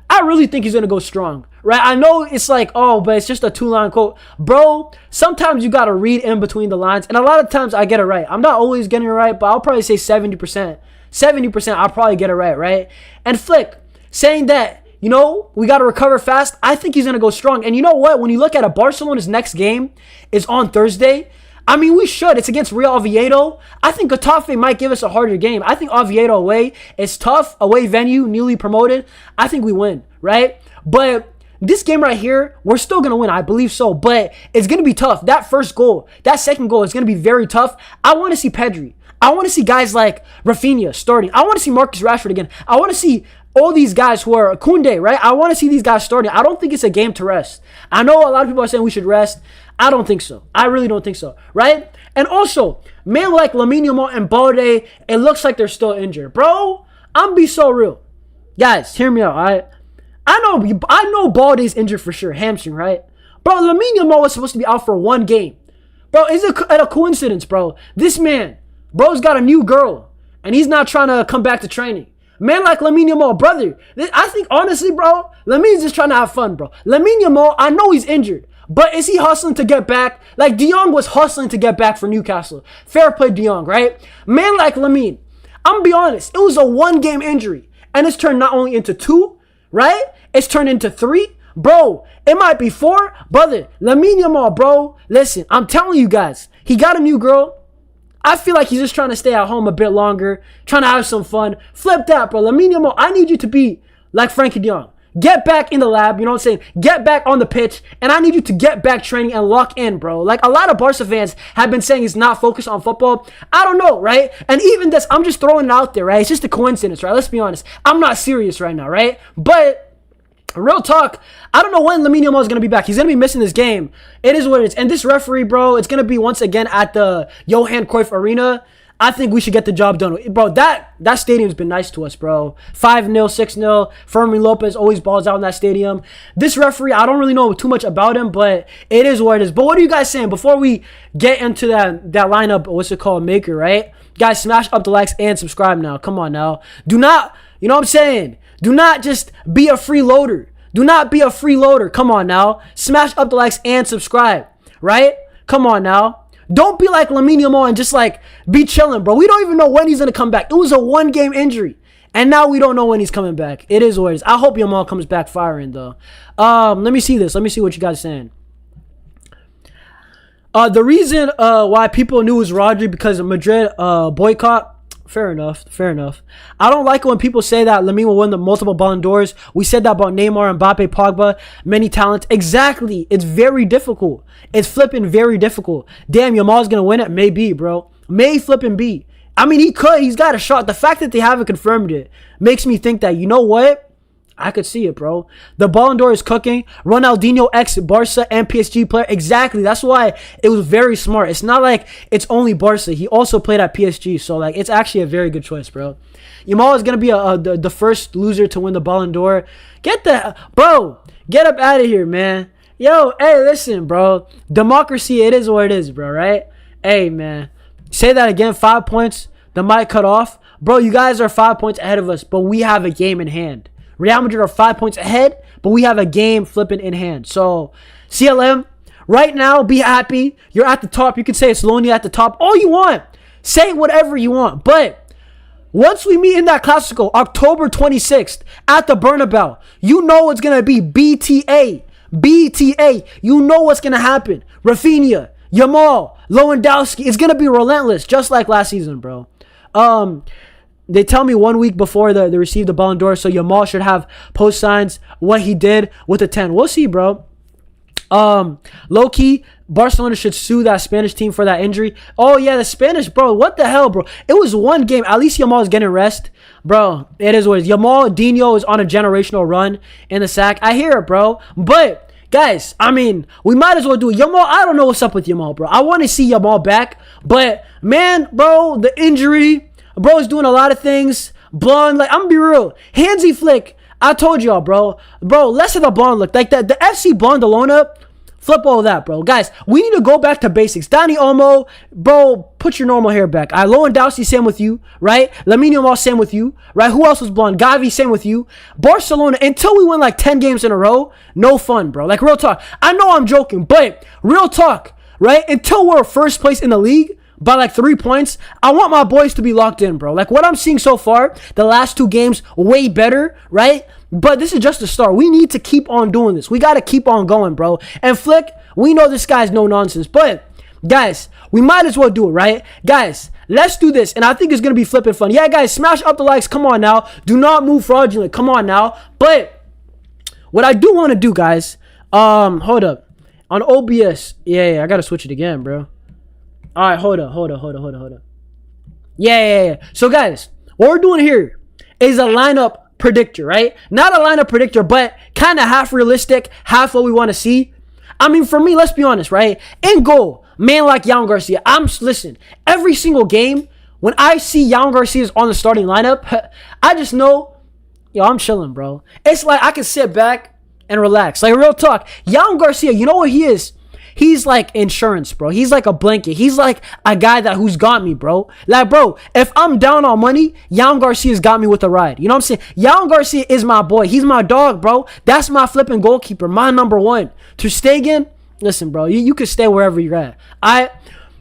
I really think he's going to go strong, right? I know it's like, oh, but it's just a 2-line quote. Bro, sometimes you got to read in between the lines, and a lot of times I get it right. I'm not always getting it right, but I'll probably say 70%. 70% I'll probably get it right? And Flick saying that, you know, we got to recover fast, I think he's going to go strong. And you know what? When you look at it, Barcelona's next game is on Thursday. I mean, we should. It's against Real Oviedo. I think Getafe might give us a harder game. I think Oviedo away is tough. Away venue, newly promoted. I think we win, right? But this game right here, we're still going to win. I believe so. But it's going to be tough. That first goal, that second goal is going to be very tough. I want to see Pedri. I want to see guys like Raphinha starting. I want to see Marcus Rashford again. I want to see all these guys who are Kounde, right? I want to see these guys starting. I don't think it's a game to rest. I know a lot of people are saying we should rest. I don't think so. I really don't think so, right? And also, man like Lamine Yamal and Balde, it looks like they're still injured. Bro, I'm be so real. Guys, hear me out, all right? I know Balde's injured for sure, hamstring, right? Bro, Lamine Yamal was supposed to be out for 1 game. Bro, is it a coincidence, bro? This man, bro's got a new girl, and he's not trying to come back to training. Man like Lamine Yamal, brother, I think honestly, bro, Lamine's just trying to have fun, bro. Lamine Yamal, I know he's injured, but is he hustling to get back? Like De Jong was hustling to get back for Newcastle. Fair play De Jong, right? Man like Lamine, I'm gonna be honest, it was a 1-game injury, and it's turned not only into 2, right? It's turned into 3. Bro, it might be 4. Brother, Lamine Yamal, bro, listen, I'm telling you guys, he got a new girl. I feel like he's just trying to stay at home a bit longer, trying to have some fun. Flip that, bro. Lamine Yamal, I need you to be like Frankie de Jong. Get back in the lab, you know what I'm saying? Get back on the pitch, and I need you to get back training and lock in, bro. Like, a lot of Barca fans have been saying he's not focused on football. I don't know, right? And even this, I'm just throwing it out there, right? It's just a coincidence, right? Let's be honest. I'm not serious right now, right? But real talk, I don't know when Lamine Yamal is going to be back. He's going to be missing this game. It is what it is. And this referee, bro, it's going to be once again at the Johan Cruyff Arena. I think we should get the job done. Bro, that stadium's been nice to us, bro. 5-0, 6-0. Fermin Lopez always balls out in that stadium. This referee, I don't really know too much about him, but it is what it is. But what are you guys saying? Before we get into that lineup, what's it called, maker, right? Guys, smash up the likes and subscribe now. Come on now. Do not, you know what I'm saying? Do not just be a freeloader. Do not be a freeloader. Come on now. Smash up the likes and subscribe, right? Come on now. Don't be like Lamine Yamal and just like be chilling, bro. We don't even know when he's going to come back. It was a 1-game injury. And now we don't know when he's coming back. It is what it is. I hope Yamal comes back firing, though. Let me see this. Let me see what you guys are saying. The reason why people knew it was Rodri because of Madrid boycott. Fair enough. I don't like it when people say that Lamine will win the multiple Ballon d'Ors. We said that about Neymar, Mbappe, Pogba, many talents. Exactly. It's very difficult. It's flipping very difficult. Damn, Yamal's going to win it? Maybe, bro. May flipping be. I mean, he could. He's got a shot. The fact that they haven't confirmed it makes me think that, you know what? I could see it, bro. The Ballon d'Or is cooking. Ronaldinho ex Barca and PSG player. Exactly. That's why it was very smart. It's not like it's only Barca. He also played at PSG. So, like, it's actually a very good choice, bro. Yamal is going to be the first loser to win the Ballon d'Or. Get up out of here, man. Yo, hey, listen, bro. Democracy, it is what it is, bro, right? Hey, man. Say that again. 5 points. The mic cut off. Bro, you guys are 5 points ahead of us, but we have a game in hand. Real Madrid are 5 points ahead, but we have a game flipping in hand. So, CLM, right now, be happy. You're at the top. You can say it's lonely at the top. All you want. Say whatever you want. But once we meet in that Clasico, October 26th, at the Bernabeu, you know it's going to be BTA. BTA. You know what's going to happen. Raphinha, Yamal, Lewandowski. It's going to be relentless, just like last season, bro. They tell me 1 week before they received the Ballon d'Or, so Yamal should have post signs what he did with the 10. We'll see, bro. Low key, Barcelona should sue that Spanish team for that injury. Oh yeah, the Spanish, bro. What the hell, bro? It was one game. At least Yamal is getting rest, bro. It is what it is. Yamal Dino is on a generational run in the sack. I hear it, bro. But guys, I mean, we might as well do it. Yamal, I don't know what's up with Yamal, bro. I want to see Yamal back, but man, bro, the injury. Bro is doing a lot of things. Blonde, like, I'm gonna be real. Hansi Flick, I told y'all, bro. Bro, less of the blonde look. Like, the FC Barcelona, flip all that, bro. Guys, we need to go back to basics. Dani Olmo, bro, put your normal hair back. Lewandowski, same with you, right? Lamine Yamal, same with you, right? Who else was blonde? Gavi, same with you. Barcelona, until we win, like, 10 games in a row, no fun, bro. Like, real talk. I know I'm joking, but real talk, right? Until we're first place in the league, by like 3 points, I want my boys to be locked in, bro. Like what I'm seeing so far, the last 2 games, way better, right? But this is just the start. We need to keep on doing this. We got to keep on going, bro. And Flick, we know this guy's no nonsense. But, guys, we might as well do it, right? Guys, let's do this. And I think it's going to be flipping fun. Yeah, guys, smash up the likes. Come on now. Do not move fraudulent. Come on now. But what I do want to do, guys, hold up. On OBS, yeah, I got to switch it again, bro. All right, hold up. Yeah. So, guys, what we're doing here is a lineup predictor, right? Not a lineup predictor, but kind of half realistic, half what we want to see. I mean, for me, let's be honest, right? In goal, man like Joan Garcia. Listen, every single game, when I see Joan Garcia on the starting lineup, I just know, yo, I'm chilling, bro. It's like I can sit back and relax. Like, real talk. Joan Garcia, you know what he is? He's like insurance, bro. He's like a blanket. He's like a guy who's got me, bro. Like, bro, if I'm down on money, Joan Garcia's got me with a ride. You know what I'm saying? Joan Garcia is my boy. He's my dog, bro. That's my flipping goalkeeper, my number one. Ter Stegen, listen, bro, you can stay wherever you're at. All right,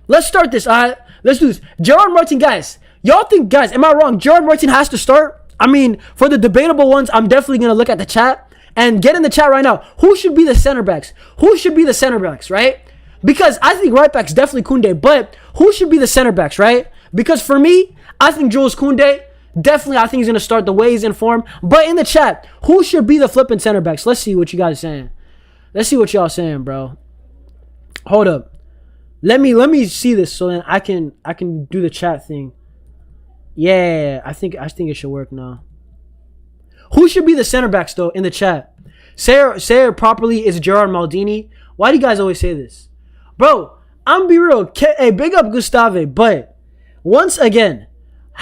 let's start this. All right, let's do this. Gerard Martin, guys. Y'all think, guys, am I wrong? Gerard Martin has to start? I mean, for the debatable ones, I'm definitely going to look at the chat. And get in the chat right now. Who should be the center backs? Who should be the center backs, right? Because I think right back's definitely Kounde, but who should be the center backs, right? Because for me, I think Jules Kounde, definitely I think he's going to start the way he's in form. But in the chat, who should be the flipping center backs? Let's see what you guys are saying. Let's see what y'all saying, bro. Hold up. Let me see this so then I can do the chat thing. Yeah, I think it should work now. Who should be the center backs, though, in the chat? Say it properly, is Gerard Maldini. Why do you guys always say this? Bro, I'm be real. Hey, big up Getafe, but once again,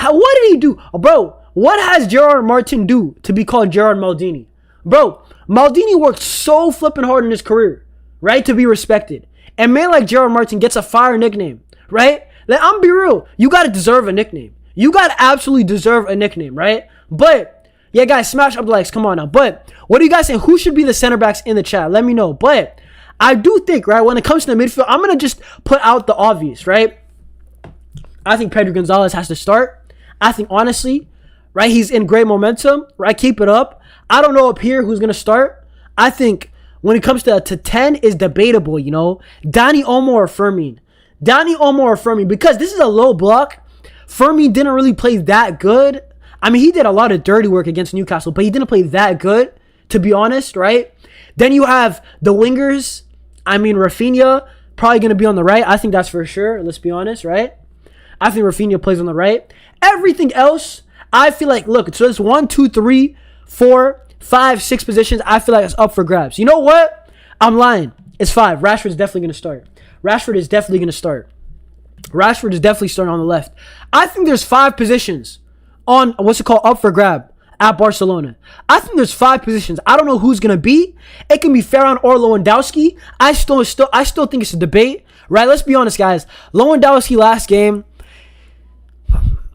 what did he do? Bro, what has Gerard Martin do to be called Gerard Maldini? Bro, Maldini worked so flipping hard in his career, right, to be respected. And man like Gerard Martin gets a fire nickname, right? Like, I'm be real. You got to deserve a nickname. You got to absolutely deserve a nickname, right? But yeah, guys, smash up the likes. Come on now. But what do you guys think? Who should be the center backs in the chat? Let me know. But I do think, right, when it comes to the midfield, I'm going to just put out the obvious, right? I think Pedri Gonzalez has to start. I think, honestly, right, he's in great momentum, right? Keep it up. I don't know up here who's going to start. I think when it comes to 10 is debatable, you know? Dani Olmo or Fermin. Dani Olmo or Fermin, because this is a low block. Fermin didn't really play that good. I mean, he did a lot of dirty work against Newcastle, but he didn't play that good, to be honest, right? Then you have the wingers. I mean, Raphinha, probably going to be on the right. I think that's for sure. Let's be honest, right? I think Raphinha plays on the right. Everything else, I feel like, look, so it's 1, 2, 3, 4, 5, 6 positions. I feel like it's up for grabs. You know what? I'm lying. It's 5. Rashford's definitely going to start. Rashford is definitely starting on the left. I think there's 5 positions on, up for grab at Barcelona. I think there's 5 positions. I don't know who's going to be. It can be Ferran or Lewandowski. I still think it's a debate, right? Let's be honest, guys. Lewandowski last game,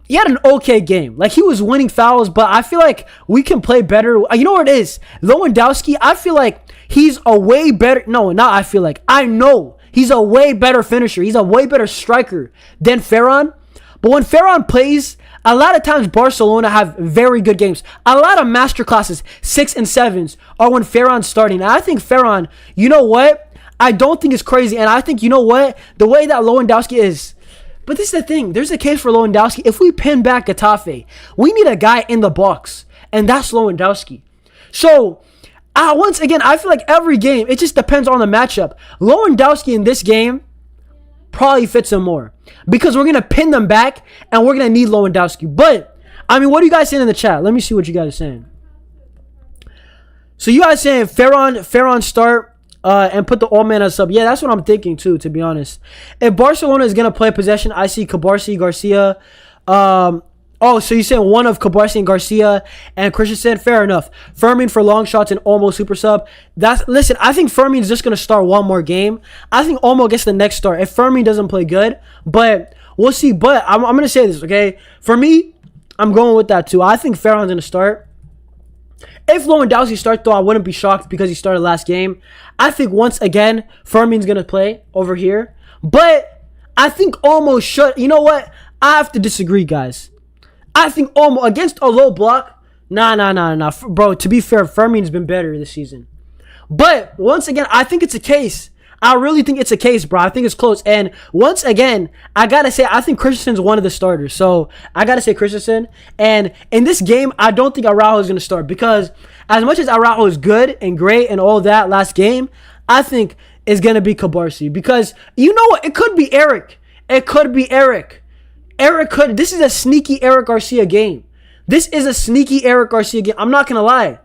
he had an okay game. Like, he was winning fouls, but I feel like we can play better. You know what it is? Lewandowski, I feel like he's a way better. No, not I feel like. I know he's a way better finisher. He's a way better striker than Ferran. But when Ferran plays, a lot of times Barcelona have very good games. A lot of masterclasses, 6 and 7s, are when Ferran's starting. And I think Ferran, you know what? I don't think it's crazy. And I think, you know what? The way that Lewandowski is. But this is the thing. There's a case for Lewandowski. If we pin back Getafe, we need a guy in the box. And that's Lewandowski. So, once again, I feel like every game, it just depends on the matchup. Lewandowski in this game probably fits him more. Because we're going to pin them back, and we're going to need Lewandowski. But, I mean, what are you guys saying in the chat? Let me see what you guys are saying. So, you guys saying Ferran start. And put the old man as sub. Yeah, that's what I'm thinking too, to be honest. If Barcelona is going to play possession, I see Cubarsi, Garcia. So you're saying one of Cubarsi and Garcia and Christensen? Fair enough. Fermin for long shots and Olmo super sub. Listen, I think Fermin is just going to start one more game. I think Olmo gets the next start if Fermin doesn't play good. But we'll see. But I'm going to say this, okay? For me, I'm going with that too. I think Ferran's going to start. If Lewandowski starts, though, I wouldn't be shocked because he started last game. I think, once again, Fermin's going to play over here. But I think Olmo should. You know what? I have to disagree, guys. I think Olmo, against a low block, nah. Bro, to be fair, Fermin's been better this season. But, once again, I think it's a case. I really think it's a case, bro. I think it's close. And once again, I got to say, I think Christensen's one of the starters. So, I got to say Christensen. And in this game, I don't think Araujo is going to start. Because as much as Araujo is good and great and all that last game, I think it's going to be Cubarsi. Because, you know what? It could be Eric. This is a sneaky Eric Garcia game. I'm not going to lie.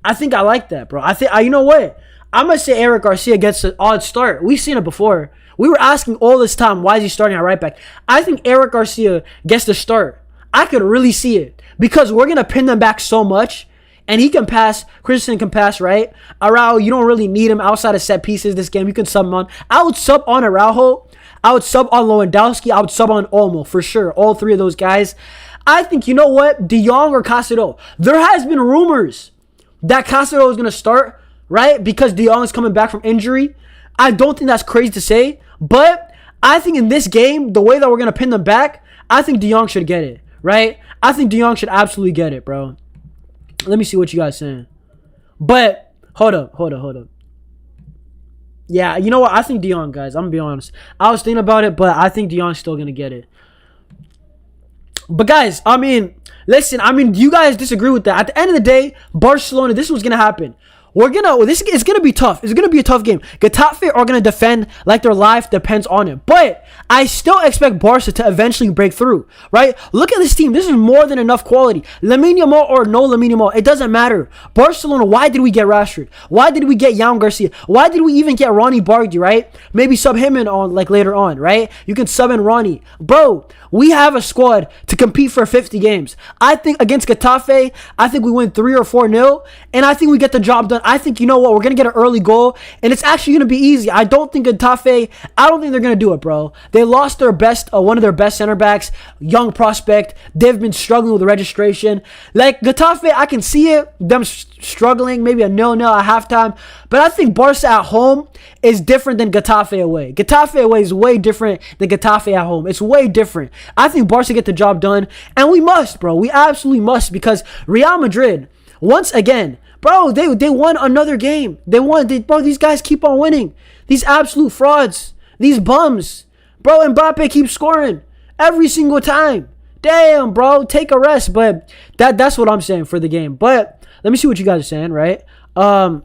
I think I like that, bro. You know what? I'm going to say Eric Garcia gets an odd start. We've seen it before. We were asking all this time, why is he starting at right back? I think Eric Garcia gets the start. I could really see it. Because we're going to pin them back so much. And he can pass. Christensen can pass, right? Araujo, you don't really need him outside of set pieces this game. You can sub him on. I would sub on Araujo. I would sub on Lewandowski. I would sub on Olmo, for sure. All 3 of those guys. I think, you know what? De Jong or Caicedo. There has been rumors that Caicedo is going to start. Right? Because De Jong is coming back from injury. I don't think that's crazy to say. But I think in this game, the way that we're going to pin them back, I think De Jong should get it. Right? I think De Jong should absolutely get it, bro. Let me see what you guys saying. But, hold up. Yeah, you know what? I think De Jong, guys. I'm going to be honest. I was thinking about it, but I think De Jong's still going to get it. But, guys, I mean, listen. You guys disagree with that. At the end of the day, Barcelona, this is what's going to happen. It's gonna be tough. It's gonna be a tough game. Getafe are gonna defend like their life depends on it. But I still expect Barca to eventually break through. Right? Look at this team. This is more than enough quality. Lamine Yamal or no Lamine Yamal, it doesn't matter. Barcelona. Why did we get Rashford? Why did we get Joan Garcia? Why did we even get Ronnie Bardi? Right? Maybe sub him in on like later on. Right? You can sub in Ronnie, bro. We have a squad to compete for 50 games. I think against Getafe, I think we win 3 or 4-0, and I think we get the job done. I think, you know what, we're going to get an early goal, and it's actually going to be easy. I don't think Getafe, I don't think they're going to do it, bro. They lost their best, one of their best center backs, young prospect. They've been struggling with registration. Like, Getafe, I can see it, them struggling, maybe a 0-0 at halftime, but I think Barca at home is different than Getafe away. Getafe away is way different than Getafe at home. It's way different. I think Barca get the job done, and we must, bro. We absolutely must, because Real Madrid, once again, bro, they won another game. Bro, these guys keep on winning. These absolute frauds. These bums. Bro, Mbappe keeps scoring every single time. Damn, bro, take a rest. But that's what I'm saying for the game. But let me see what you guys are saying, right? Hold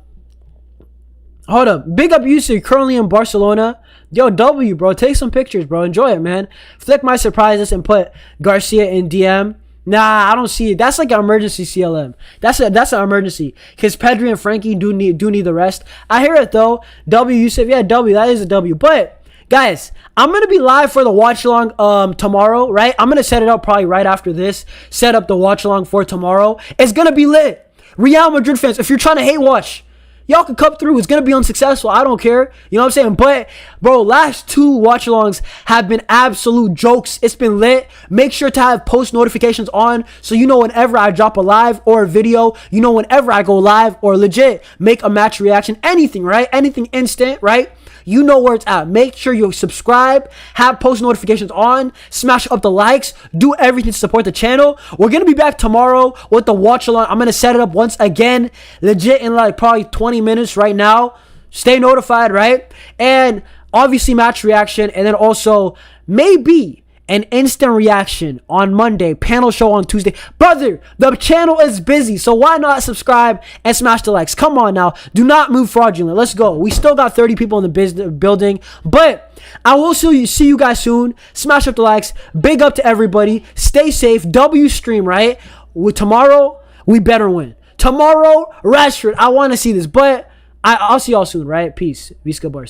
up. Big up Yusuf, currently in Barcelona. Yo, W, bro. Take some pictures, bro. Enjoy it, man. Flick might surprise us and put Garcia in DM. Nah, I don't see it. That's like an emergency CLM. That's an emergency. Because Pedri and Frankie do need the rest. I hear it, though. W, you said, yeah, W. That is a W. But, guys, I'm going to be live for the watch-along tomorrow, right? I'm going to set it up probably right after this. Set up the watch-along for tomorrow. It's going to be lit. Real Madrid fans, if you're trying to hate watch, y'all can come through. It's going to be unsuccessful. I don't care. You know what I'm saying? But, bro, last 2 watch-alongs have been absolute jokes. It's been lit. Make sure to have post notifications on so you know whenever I drop a live or a video. You know whenever I go live or legit make a match reaction. Anything, right? Anything instant, right? You know where it's at. Make sure you subscribe, have post notifications on, smash up the likes, do everything to support the channel. We're going to be back tomorrow with the watch along. I'm going to set it up once again, legit in like probably 20 minutes right now. Stay notified, right? And obviously match reaction, and then also maybe an instant reaction on Monday, panel show on Tuesday. Brother, the channel is busy, so why not subscribe and smash the likes? Come on now. Do not move fraudulent. Let's go. We still got 30 people in the building, but I will see you guys soon. Smash up the likes. Big up to everybody. Stay safe. W stream, right? Tomorrow, we better win. Tomorrow, Rashford. I want to see this, but I'll see y'all soon, right? Peace. Visca Barca.